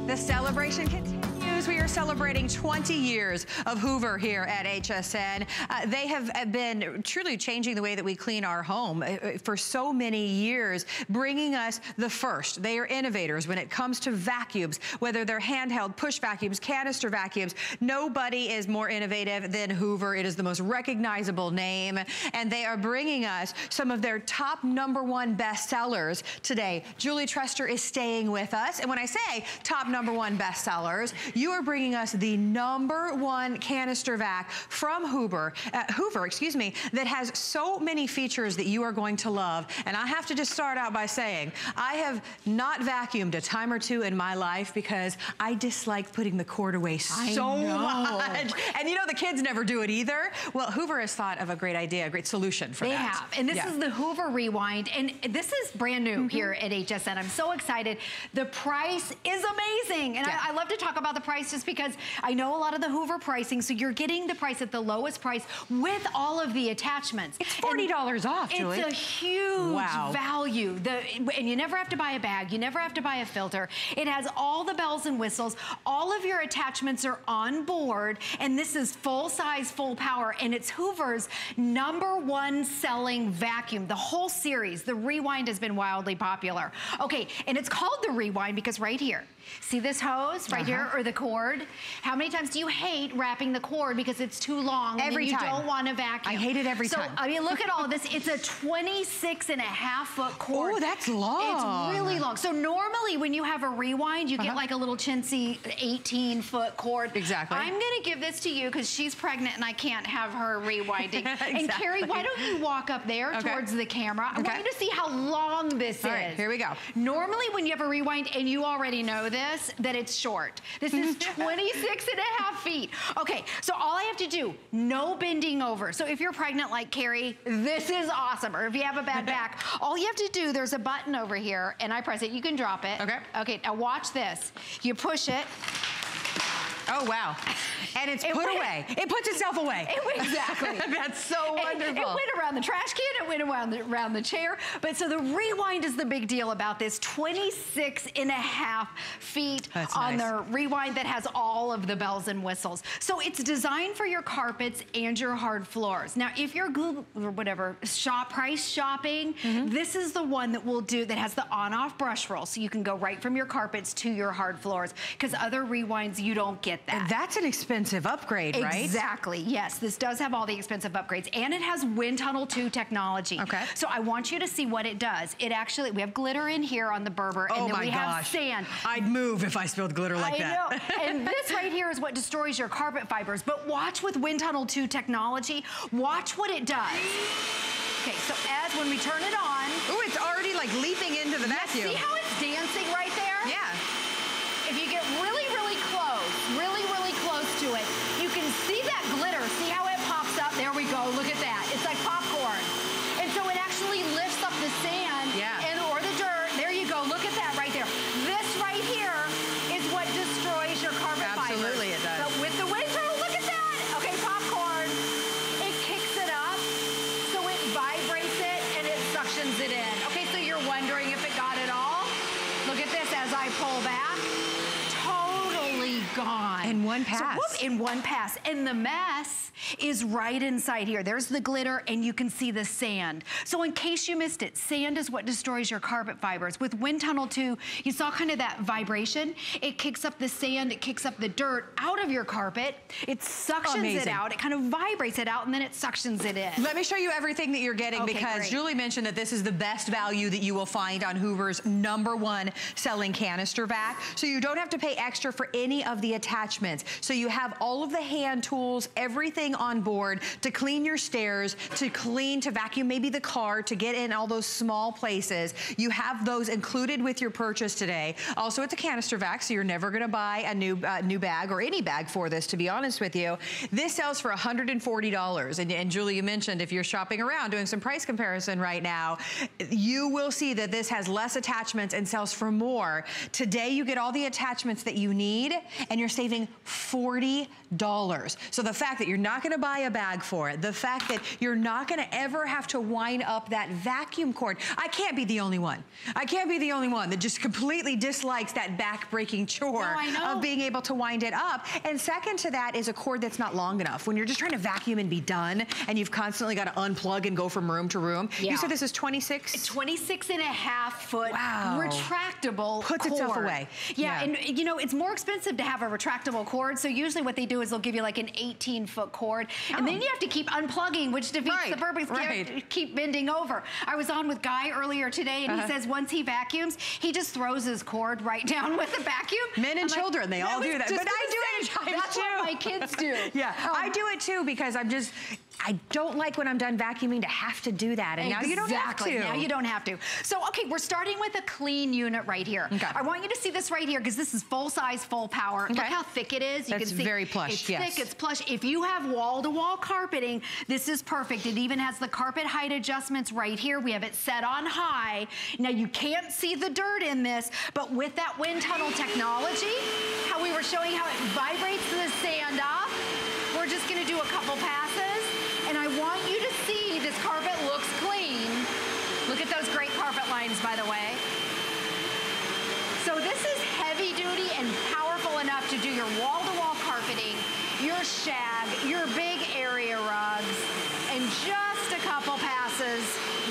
The celebration continues. We are celebrating 20 years of Hoover here at HSN. They have been truly changing the way that we clean our home for so many years, bringing us the first. They are innovators when it comes to vacuums, whether they're handheld, push vacuums, canister vacuums. Nobody is more innovative than Hoover. It is the most recognizable name, and they are bringing us some of their top #1 bestsellers today. Julie Trester is staying with us, and when I say top #1 bestsellers, you are bringing us the #1 canister vac from Hoover, that has so many features that you are going to love. And I have to just start out by saying, I have not vacuumed a time or two in my life because I dislike putting the cord away so much. And you know, the kids never do it either. Well, Hoover has thought of a great idea, a great solution for that. They have, and this is the Hoover Rewind, and this is brand new here at HSN. I'm so excited. The price is amazing, and I love to talk about the price just because I know a lot of the Hoover pricing, so you're getting the price at the lowest price with all of the attachments. It's $40 off, Julie. It's a huge value. And you never have to buy a bag. You never have to buy a filter. It has all the bells and whistles. All of your attachments are on board, and this is full size, full power, and it's Hoover's #1 selling vacuum. The whole series, the Rewind, has been wildly popular. Okay, and it's called the Rewind because right here, see this hose right here, or the cord? How many times do you hate wrapping the cord because it's too long and you don't want to vacuum? I hate it every time. I mean, look at all of this. It's a 26.5-foot cord. Oh, that's long. It's really long. So normally when you have a Rewind, you get like a little chintzy 18-foot cord. Exactly. I'm going to give this to you because she's pregnant and I can't have her rewinding. And Carrie, why don't you walk up there towards the camera? I want you to see how long this is. All right, here we go. Normally when you have a Rewind, and you already know this, that it's short. This is 26.5 feet. Okay, so all I have to do, no bending over. So if you're pregnant like Carrie, this is awesome. Or if you have a bad back, all you have to do, there's a button over here, and I press it. You can drop it. Okay. Okay, now watch this. You push it. Oh, wow. And it's put away. It puts itself away. Exactly. That's so wonderful. It went around the trash can, it went around the chair. But so the rewind is the big deal about this. 26.5 feet on the rewind that has all of the bells and whistles. So it's designed for your carpets and your hard floors. Now, if you're Google or whatever, price shopping, this is the one that will do, that has the on-off brush roll. So you can go right from your carpets to your hard floors. Because other rewinds, you don't get that. And that's an expensive upgrade, right? Exactly, yes. This does have all the expensive upgrades. And it has Wind Tunnel 2 technology. Okay. So I want you to see what it does. It actually, we have glitter in here on the Berber, and then we have sand. I'd move if I spilled glitter like that. I know. And this right here is what destroys your carpet fibers. But watch with Wind Tunnel 2 technology, watch what it does. Okay, so as when we turn it on. Ooh, it's already like leaping into the vacuum. See how it's dancing right there? Yeah. If you get really, really close, really close to it, you can see that glitter. See how it pops up? There we go. Look at that. It's like popcorn. And so it actually lifts up the sand or the dirt. There you go. Look at that right there. This right here is what destroys your carpet fibers. Absolutely it does. But with the wind tunnel, look at that. Okay, popcorn. It kicks it up, so it vibrates it and it suctions it in. Okay, so you're wondering if it got it all? Look at this as I pull back. Gone. In one pass. So, in one pass. And the mess is right inside here. There's the glitter, and you can see the sand. So in case you missed it, sand is what destroys your carpet fibers. With Wind Tunnel 2, you saw kind of that vibration. It kicks up the sand, it kicks up the dirt out of your carpet. It suctions it out. It kind of vibrates it out, and then it suctions it in. Let me show you everything that you're getting, because Julie mentioned that this is the best value that you will find on Hoover's #1 selling canister vac. So you don't have to pay extra for any of the attachments. So you have all of the hand tools, everything on board to clean your stairs, to vacuum maybe the car, to get in all those small places. You have those included with your purchase today. Also, it's a canister vac, so you're never gonna buy a new bag or any bag for this, to be honest with you. This sells for $140. And Julie, you mentioned if you're shopping around doing some price comparison right now, you will see that this has less attachments and sells for more. Today, you get all the attachments that you need, and you're saving $40. So the fact that you're not gonna buy a bag for it, the fact that you're not gonna ever have to wind up that vacuum cord. I can't be the only one. I can't be the only one that just completely dislikes that back-breaking chore of being able to wind it up. And second to that is a cord that's not long enough. When you're just trying to vacuum and be done, and you've constantly got to unplug and go from room to room. You said this is 26? 26.5 foot retractable Puts cord. itself away. Yeah, and you know, it's more expensive to have a retractable cord, so usually what they do is they'll give you like an 18-foot cord, and then you have to keep unplugging, which defeats the purpose. Keep bending over. I was on with Guy earlier today, and he says once he vacuums, he just throws his cord right down with the vacuum. Men and children, they all do that. But I do it at times That's what my kids do. I do it too, because I don't like when I'm done vacuuming to have to do that, and now you don't have to. Now you don't have to. So, okay, we're starting with a clean unit right here. I want you to see this right here, because this is full size, full power. Look how thick it is. You can see very plush. It's thick, it's plush. If you have wall-to-wall carpeting, this is perfect. It even has the carpet height adjustments right here. We have it set on high. Now, you can't see the dirt in this, but with that wind tunnel technology, how we were showing how it vibrates the sand up, we're just gonna do a couple passes. And I want you to see this carpet looks clean. Look at those great carpet lines, by the way. So this is heavy duty and powerful enough to do your wall-to-wall carpeting, your shag, your big area rugs, and just a couple passes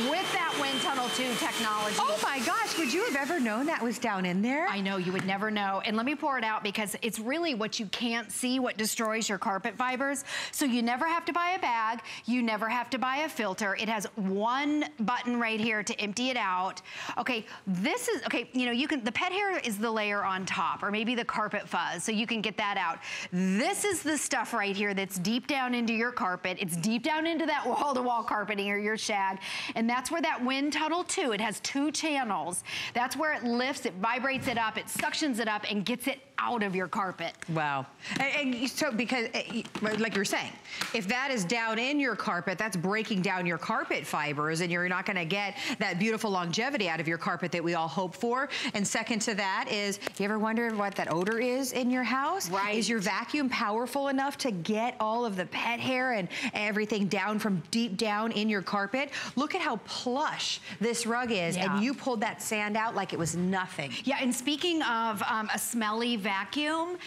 with that Wind Tunnel 2 technology. Oh my gosh, would you have ever known that was down in there? I know, you would never know. And let me pour it out, because it's really what you can't see what destroys your carpet fibers. So you never have to buy a bag. You never have to buy a filter. It has one button right here to empty it out. Okay, this is, okay, you know, you can, the pet hair is the layer on top, or maybe the carpet fuzz, so you can get that out. This is the stuff right here that's deep down into your carpet. It's deep down into that wall-to-wall carpeting or your shag. And that's where that Wind Tunnel 2, it has 2 channels. That's where it lifts, it vibrates it up, it suctions it up, and gets it out of your carpet. Wow. And so, because, like you're saying, if that is down in your carpet, that's breaking down your carpet fibers, and you're not gonna get that beautiful longevity out of your carpet that we all hope for. And second to that is, you ever wonder what that odor is in your house? Right. Is your vacuum powerful enough to get all of the pet hair and everything down from deep down in your carpet? Look at how plush this rug is, and you pulled that sand out like it was nothing. Yeah, and speaking of a smelly vacuum,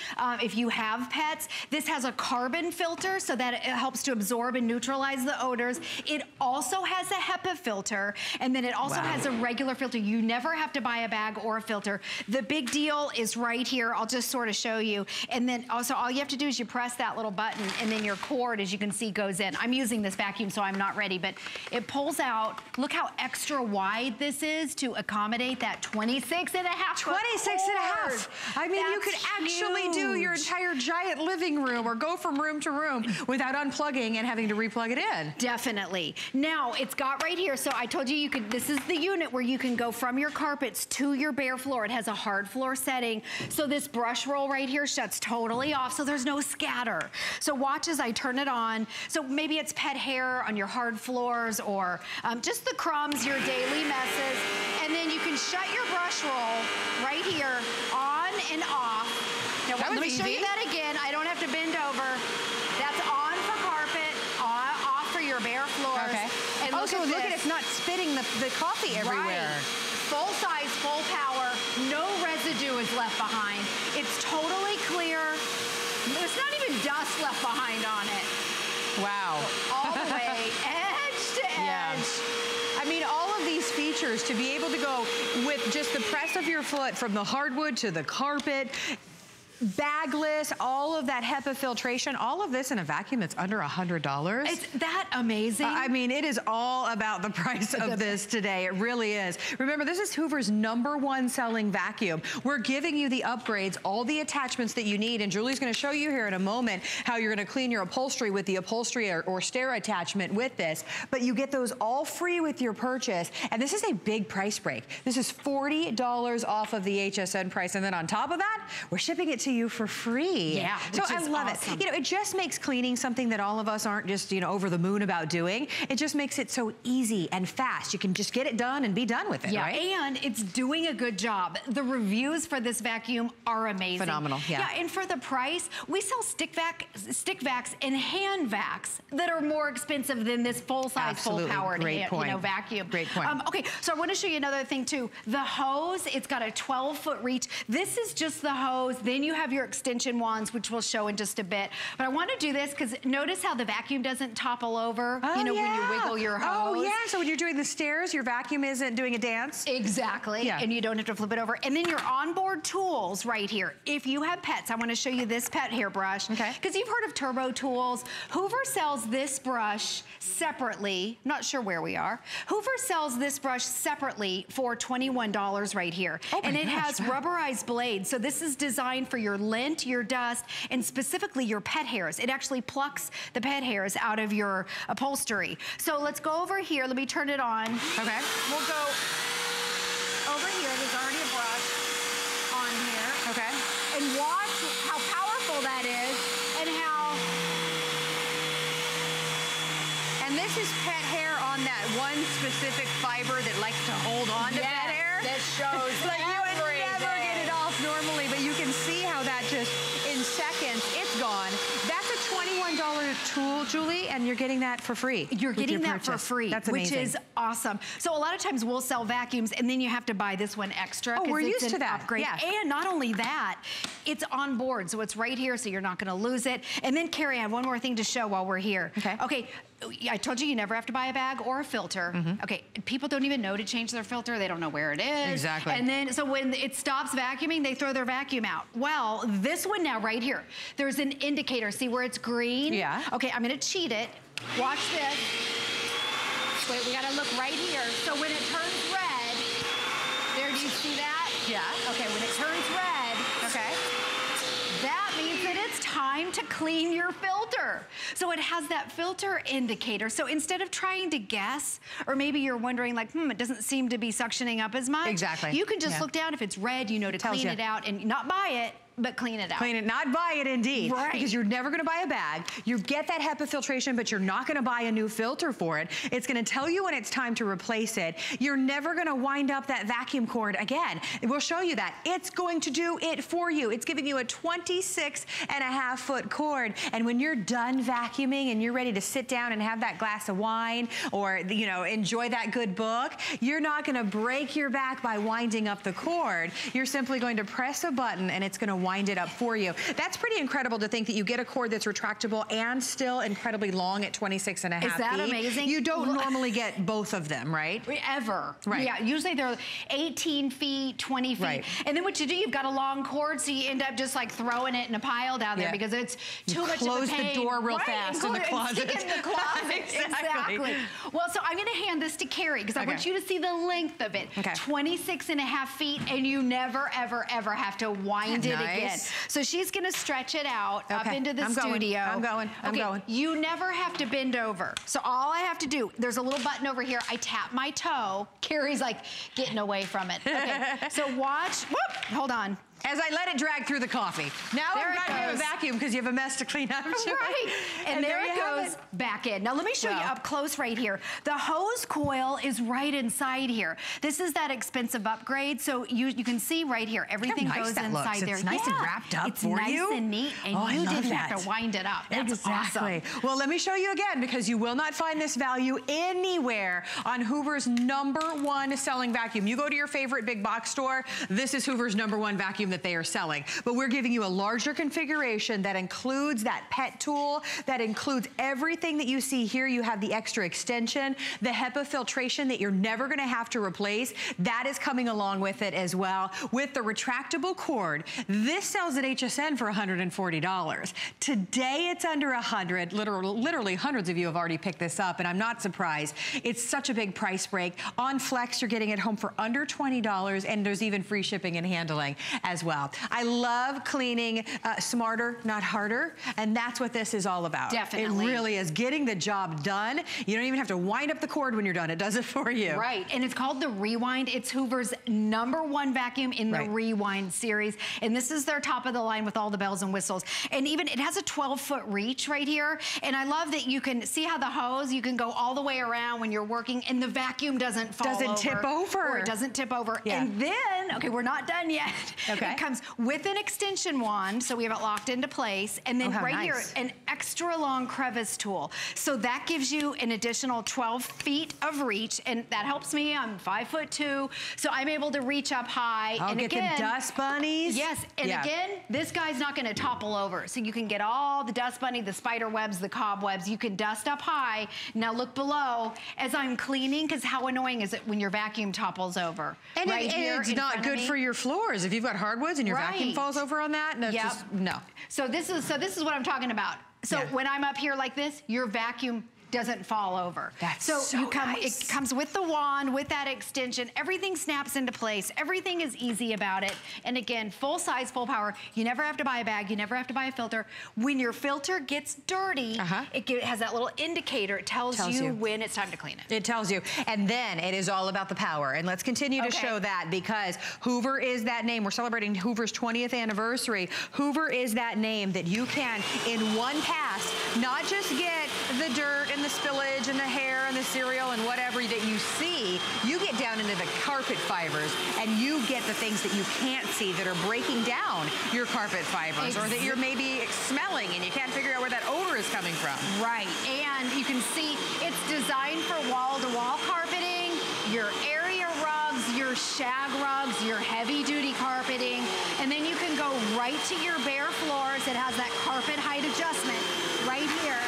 if you have pets, this has a carbon filter so that it helps to absorb and neutralize the odors. It also has a HEPA filter, and then it also has a regular filter. You never have to buy a bag or a filter. The big deal is right here. I'll just sort of show you. And then also all you have to do is you press that little button, and then your cord, as you can see, goes in. I'm using this vacuum, so I'm not ready, but it pulls out. Look how extra wide this is to accommodate that 26 and a half. 26 and a half. I mean, you could actually do your entire giant living room or go from room to room without unplugging and having to replug it in. Definitely. Now, it's got right here, so I told you you could, this is the unit where you can go from your carpets to your bare floor. It has a hard floor setting, so this brush roll right here shuts totally off, so there's no scatter. So watch as I turn it on. So maybe it's pet hair on your hard floors, or just the crumbs, your daily messes, and then you can shut your brush roll right here, on and off. Now, let me show you that again. I don't have to bend over. That's on for carpet, off for your bare floors. Okay. And look at it's not spitting the coffee everywhere. Right. Full size, full power, no residue is left behind. It's totally clear. There's not even dust left behind on it. Wow. So all the way, edge to edge. I mean, all of these features, to be able to go with just the press of your foot from the hardwood to the carpet, bagless, all of that HEPA filtration, all of this in a vacuum that's under $100. It's that amazing. I mean, it is all about the price of this today. It really is. Remember, this is Hoover's #1 selling vacuum. We're giving you the upgrades, all the attachments that you need, and Julie's gonna show you here in a moment how you're gonna clean your upholstery with the upholstery or stair attachment with this, but you get those all free with your purchase, and this is a big price break. This is $40 off of the HSN price, and then on top of that, we're shipping it to you for free. Yeah, so I love it. You know, it just makes cleaning something that all of us aren't just, you know, over the moon about doing. It just makes it so easy and fast. You can just get it done and be done with it, right? And it's doing a good job. The reviews for this vacuum are amazing. Phenomenal, Yeah, and for the price, we sell stick vacs and hand vacs that are more expensive than this full-size, full-powered vacuum. Great point. Okay, so I want to show you another thing too. The hose, it's got a 12-foot reach. This is just the hose. Then you have your extension wands, which we'll show in just a bit. But I want to do this because notice how the vacuum doesn't topple over, when you wiggle your hose. Oh, yeah, so when you're doing the stairs, your vacuum isn't doing a dance? Exactly, and you don't have to flip it over. And then your onboard tools right here. If you have pets, I want to show you this pet hairbrush. Okay. Because you've heard of turbo tools. Hoover sells this brush separately. Not sure where we are. Hoover sells this brush separately for $21 right here. Oh, and it has rubberized blades. So this is designed for your lint, your dust, and specifically your pet hairs. It actually plucks the pet hairs out of your upholstery. So let's go over here. Let me turn it on. Okay. We'll go over here. There's already a brush on here. Okay. And watch how powerful that is and how... And this is pet hair on that one specific fiber that likes to hold on to pet hair. That shows like you would never get it off normally, but you can see how that just, in seconds, it's gone. That's a $21 tool, Julie, and you're getting that for free. You're getting that for free, That's amazing. Which is awesome. So a lot of times we'll sell vacuums and then you have to buy this one extra. Oh, we're it's used to that. Upgrade. Yeah. And not only that, it's on board, so it's right here, so you're not gonna lose it. And then Carrie, I have one more thing to show while we're here. Okay. Okay. I told you never have to buy a bag or a filter. Okay, people don't even know to change their filter. They don't know where it is. Exactly. And then, so when it stops vacuuming, they throw their vacuum out. Well, this one now right here, there's an indicator. See where it's green? Yeah. Okay, I'm gonna cheat it. Watch this. Wait, we gotta look right here. So when it turns red, there, do you see that? Yeah. Okay, when it turns red, okay, that means that it's time to clean your filter. So it has that filter indicator. So instead of trying to guess, or maybe you're wondering like, it doesn't seem to be suctioning up as much. Exactly. You can just look down. If it's red, you know to clean it out and not buy it. but clean it out. Clean it, not buy it indeed. Right. Because you're never gonna buy a bag. You get that HEPA filtration, but you're not gonna buy a new filter for it. It's gonna tell you when it's time to replace it. You're never gonna wind up that vacuum cord again. We'll show you that. It's going to do it for you. It's giving you a 26.5-foot cord. And when you're done vacuuming and you're ready to sit down and have that glass of wine or, you know, enjoy that good book, you're not gonna break your back by winding up the cord. You're simply going to press a button and it's gonna wind it up for you. That's pretty incredible to think that you get a cord that's retractable and still incredibly long at 26.5 feet. Is that amazing? You don't normally get both of them, right? Ever. Right. Yeah, usually they're 18 feet, 20 feet. Right. And then what you do, you've got a long cord, so you end up just like throwing it in a pile down there because it's too much of a pain. Close the door real fast in the closet. Stick it in the closet. Exactly. Well, so I'm gonna hand this to Carrie because I want you to see the length of it. 26.5 feet, and you never, ever, ever have to wind it again. So she's gonna stretch it out up into the studio. I'm going. You never have to bend over. So all I have to do, there's a little button over here. I tap my toe. Carrie's like getting away from it. Okay, so watch. Whoop, hold on. As I let it drag through the coffee. Now I'm not going to vacuum because you have a mess to clean up. Right. And there it goes back in. Now let me show you up close right here. The hose coil is right inside here. This is that expensive upgrade. So you can see right here, everything goes inside there. It's nice and wrapped up for you. It's nice and neat, and you didn't have to wind it up. That's awesome. Well, let me show you again because you will not find this value anywhere on Hoover's #1 selling vacuum. You go to your favorite big box store, this is Hoover's #1 vacuum that they are selling. But we're giving you a larger configuration that includes that pet tool, that includes everything that you see here. You have the extra extension, the HEPA filtration that you're never gonna have to replace. That is coming along with it as well. With the retractable cord, this sells at HSN for $140. Today it's under $100. Literally hundreds of you have already picked this up, and I'm not surprised. It's such a big price break. On Flex, you're getting it home for under $20, and there's even free shipping and handling as well. I love cleaning smarter, not harder, and that's what this is all about. Definitely. It really is getting the job done. You don't even have to wind up the cord when you're done. It does it for you. Right, and it's called the Rewind. It's Hoover's #1 vacuum in the Rewind series, and this is their top of the line with all the bells and whistles. And even it has a 12-foot reach right here, and I love that you can see how the hose, you can go all the way around when you're working, and the vacuum doesn't fall over. Doesn't tip over. Or it doesn't tip over. And then, okay, we're not done yet. It comes with an extension wand, so we have it locked into place. And then here, an extra long crevice tool. So that gives you an additional 12 feet of reach, and that helps me. I'm 5'2", so I'm able to reach up high. I'll get the dust bunnies. Yes, and again, this guy's not gonna topple over. So you can get all the dust bunny, the spider webs, the cobwebs. You can dust up high. Now look below as I'm cleaning, because how annoying is it when your vacuum topples over? And it's not good for your floors. If you've got hardwoods and your vacuum falls over on that, no, just no. So this is what I'm talking about. So when I'm up here like this, your vacuum doesn't fall over. That's so you come, nice. It comes with the wand, with that extension. Everything snaps into place. Everything is easy about it. And again, full size, full power. You never have to buy a bag. You never have to buy a filter. When your filter gets dirty, it has that little indicator. It tells you when it's time to clean it. It tells you. And then it is all about the power. And let's continue to show that, because Hoover is that name. We're celebrating Hoover's 20th anniversary. Hoover is that name that you can, in one pass, not just get the dirt and the spillage and the hair and the cereal and whatever that you see. You get down into the carpet fibers and you get the things that you can't see that are breaking down your carpet fibers, or that you're maybe smelling and you can't figure out where that odor is coming from. Right, and you can see it's designed for wall-to-wall carpeting, your area rugs, your shag rugs, your heavy-duty carpeting, and then you can go right to your bare floors. It has that carpet height adjustment right here.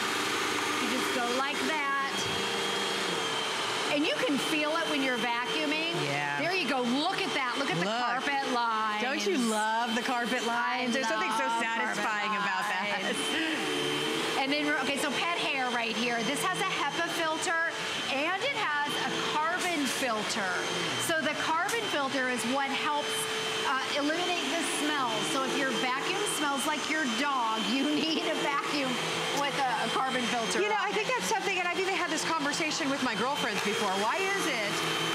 You just go like that. And you can feel it when you're vacuuming. Yeah. There you go. Look at that. Look at the carpet lines. Don't you love the carpet lines? There's something so satisfying about that. And then, okay, so pet hair right here. This has a HEPA filter and it has a carbon filter. So the carbon filter is what helps eliminate the smells. So if your vacuum smells like your dog, you need a vacuum with a carbon filter. You know, I think that's something, and I've even had this conversation with my girlfriends before. Why is it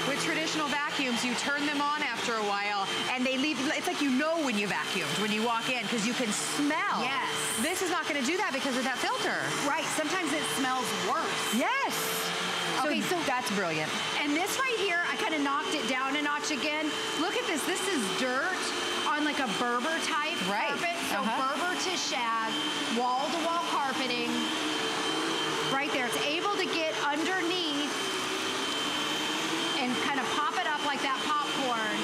With traditional vacuums, you turn them on after a while, and they leave, it's like you know when you vacuumed, when you walk in, because you can smell. Yes. This is not going to do that because of that filter. Right, sometimes it smells worse. Yes. Okay, so that's brilliant. And this right here, I kind of knocked it down a notch again. Look at this. This is dirt on like a Berber type carpet. So Berber to shag, wall-to-wall carpeting. Right there. It's able to get underneath and kind of pop it up like that popcorn.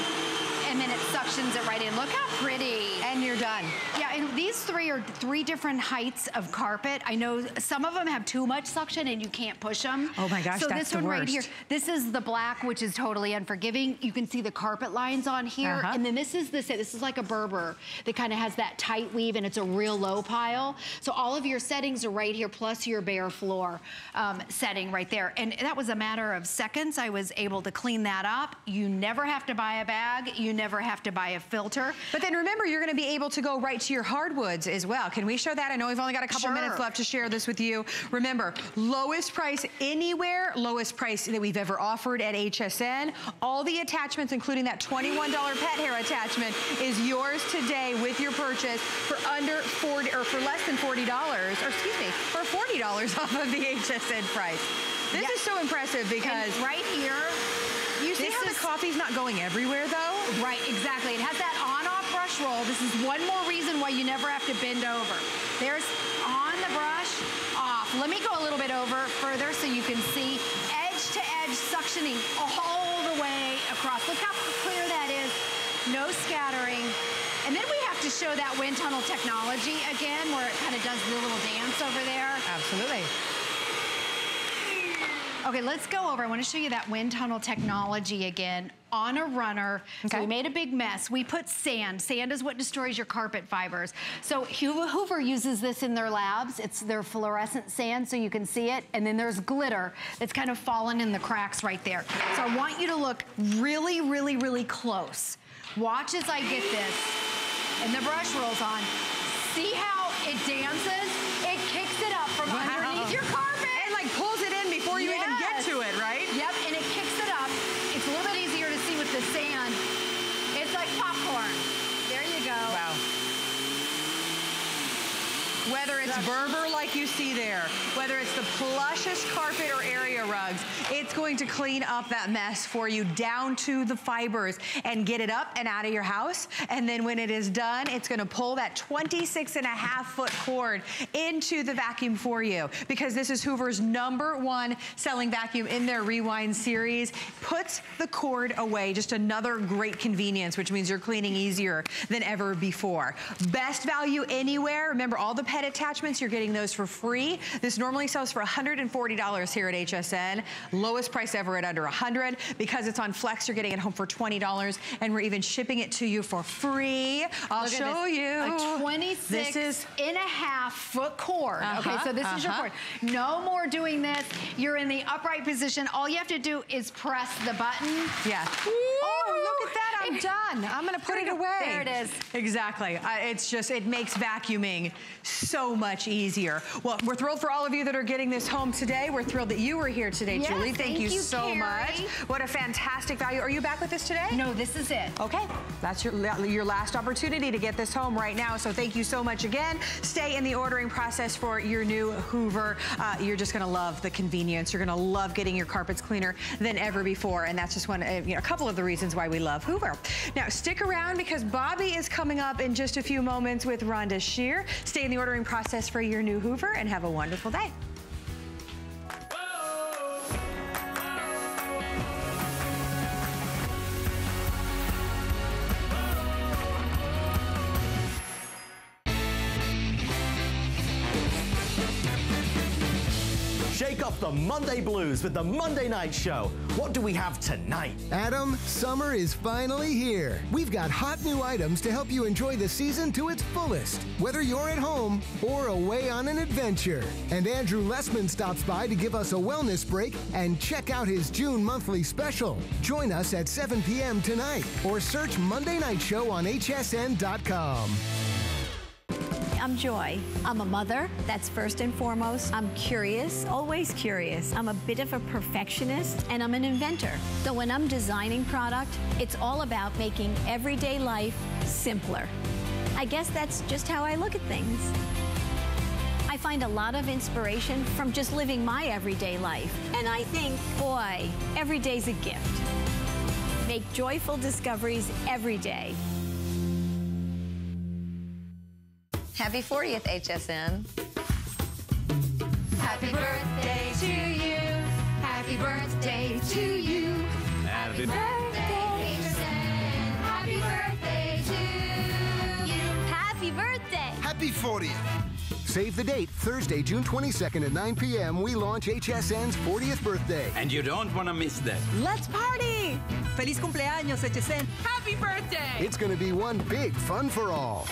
And then it suctions it right in. Look how pretty. And you're done. Yeah, and these three are 3 different heights of carpet. I know some of them have too much suction and you can't push them. Oh my gosh, so that's this one the right worst. here, this is the black, which is totally unforgiving. You can see the carpet lines on here. And then this is like a Berber that kind of has that tight weave, and it's a real low pile. So all of your settings are right here, plus your bare floor setting right there. And that was a matter of seconds. I was able to clean that up. You never have to buy a bag. You never have to buy a filter. But then remember, you're going to be able to go right to your hardwoods as well. Can we show that? I know we've only got a couple minutes left to share this with you. Remember, lowest price anywhere, lowest price that we've ever offered at HSN. All the attachments, including that $21 pet hair attachment, is yours today with your purchase for under 40 or for less than $40, or excuse me, for $40 off of the HSN price. This is so impressive because right here, you see how the coffee's not going everywhere though? Right, exactly. It has that on-off brush roll. This is one more reason why you never have to bend over. There's on the brush, off. Let me go a little bit over further so you can see edge to edge suctioning all the way across. Look how clear that is. No scattering. And then we have to show that wind tunnel technology again, where it kind of does the little dance over there. Absolutely. Okay, let's go over. I want to show you that wind tunnel technology again on a runner. So we made a big mess. We put sand. Sand is what destroys your carpet fibers. So Hoover uses this in their labs. It's their fluorescent sand, so you can see it. And then there's glitter that's kind of fallen in the cracks right there. So I want you to look really, really, really close. Watch as I get this. And the brush rolls on. See how it dances? It kicks it up from underneath your carpet. And like pulls it in before you even get to it, right? Yep, and it kicks it up. It's a little bit easier to see with the sand. It's like popcorn. There you go. Wow. Whether it's Berber like you see there, whether it's the plushest carpet or area rugs, it's going to clean up that mess for you down to the fibers and get it up and out of your house. And then when it is done, it's going to pull that 26.5-foot cord into the vacuum for you, because this is Hoover's #1 selling vacuum in their Rewind series. Puts the cord away. Just another great convenience, which means you're cleaning easier than ever before. Best value anywhere. Remember, all the pet attachments, you're getting those for free. This normally sells for $140 here at HSN. Lowest price ever at under $100. Because it's on Flex, you're getting it home for $20, and we're even shipping it to you for free. I'll show you. A 26.5-foot cord. Okay, so this is your cord. No more doing this. You're in the upright position. All you have to do is press the button. Yeah. Oh, look at that. I'm done. I'm going to put it away. There it is. Exactly. It's just, it makes vacuuming so much easier. Well, we're thrilled for all of you that are getting this home today. We're thrilled that you were here today, Julie. Thank you so much. What a fantastic value. Are you back with us today? No, this is it. Okay. That's your last opportunity to get this home right now. So thank you so much again. Stay in the ordering process for your new Hoover. You're just going to love the convenience. You're going to love getting your carpets cleaner than ever before. And that's just a couple of the reasons why we love Hoover. Now, stick around because Bobby is coming up in just a few moments with Rhonda Shear. Stay in the ordering process for your new Hoover and have a wonderful day. Shake off the Monday blues with the Monday Night Show. What do we have tonight? Adam, summer is finally here. We've got hot new items to help you enjoy the season to its fullest, whether you're at home or away on an adventure. And Andrew Lessman stops by to give us a wellness break and check out his June monthly special. Join us at 7 p.m. tonight or search Monday Night Show on hsn.com. I'm Joy. I'm a mother, that's first and foremost. I'm curious, always curious. I'm a bit of a perfectionist, and I'm an inventor. So when I'm designing product, it's all about making everyday life simpler. I guess that's just how I look at things. I find a lot of inspiration from just living my everyday life. And I think, boy, every day's a gift. Make joyful discoveries every day. Happy 40th, HSN. Happy birthday to you. Happy birthday to you. Happy birthday, HSN. Happy birthday to you. Happy birthday. Happy 40th. Save the date, Thursday, June 22nd at 9 p.m. We launch HSN's 40th birthday. And you don't want to miss that. Let's party! Feliz cumpleaños, HSN. Happy birthday! It's going to be one big fun for all.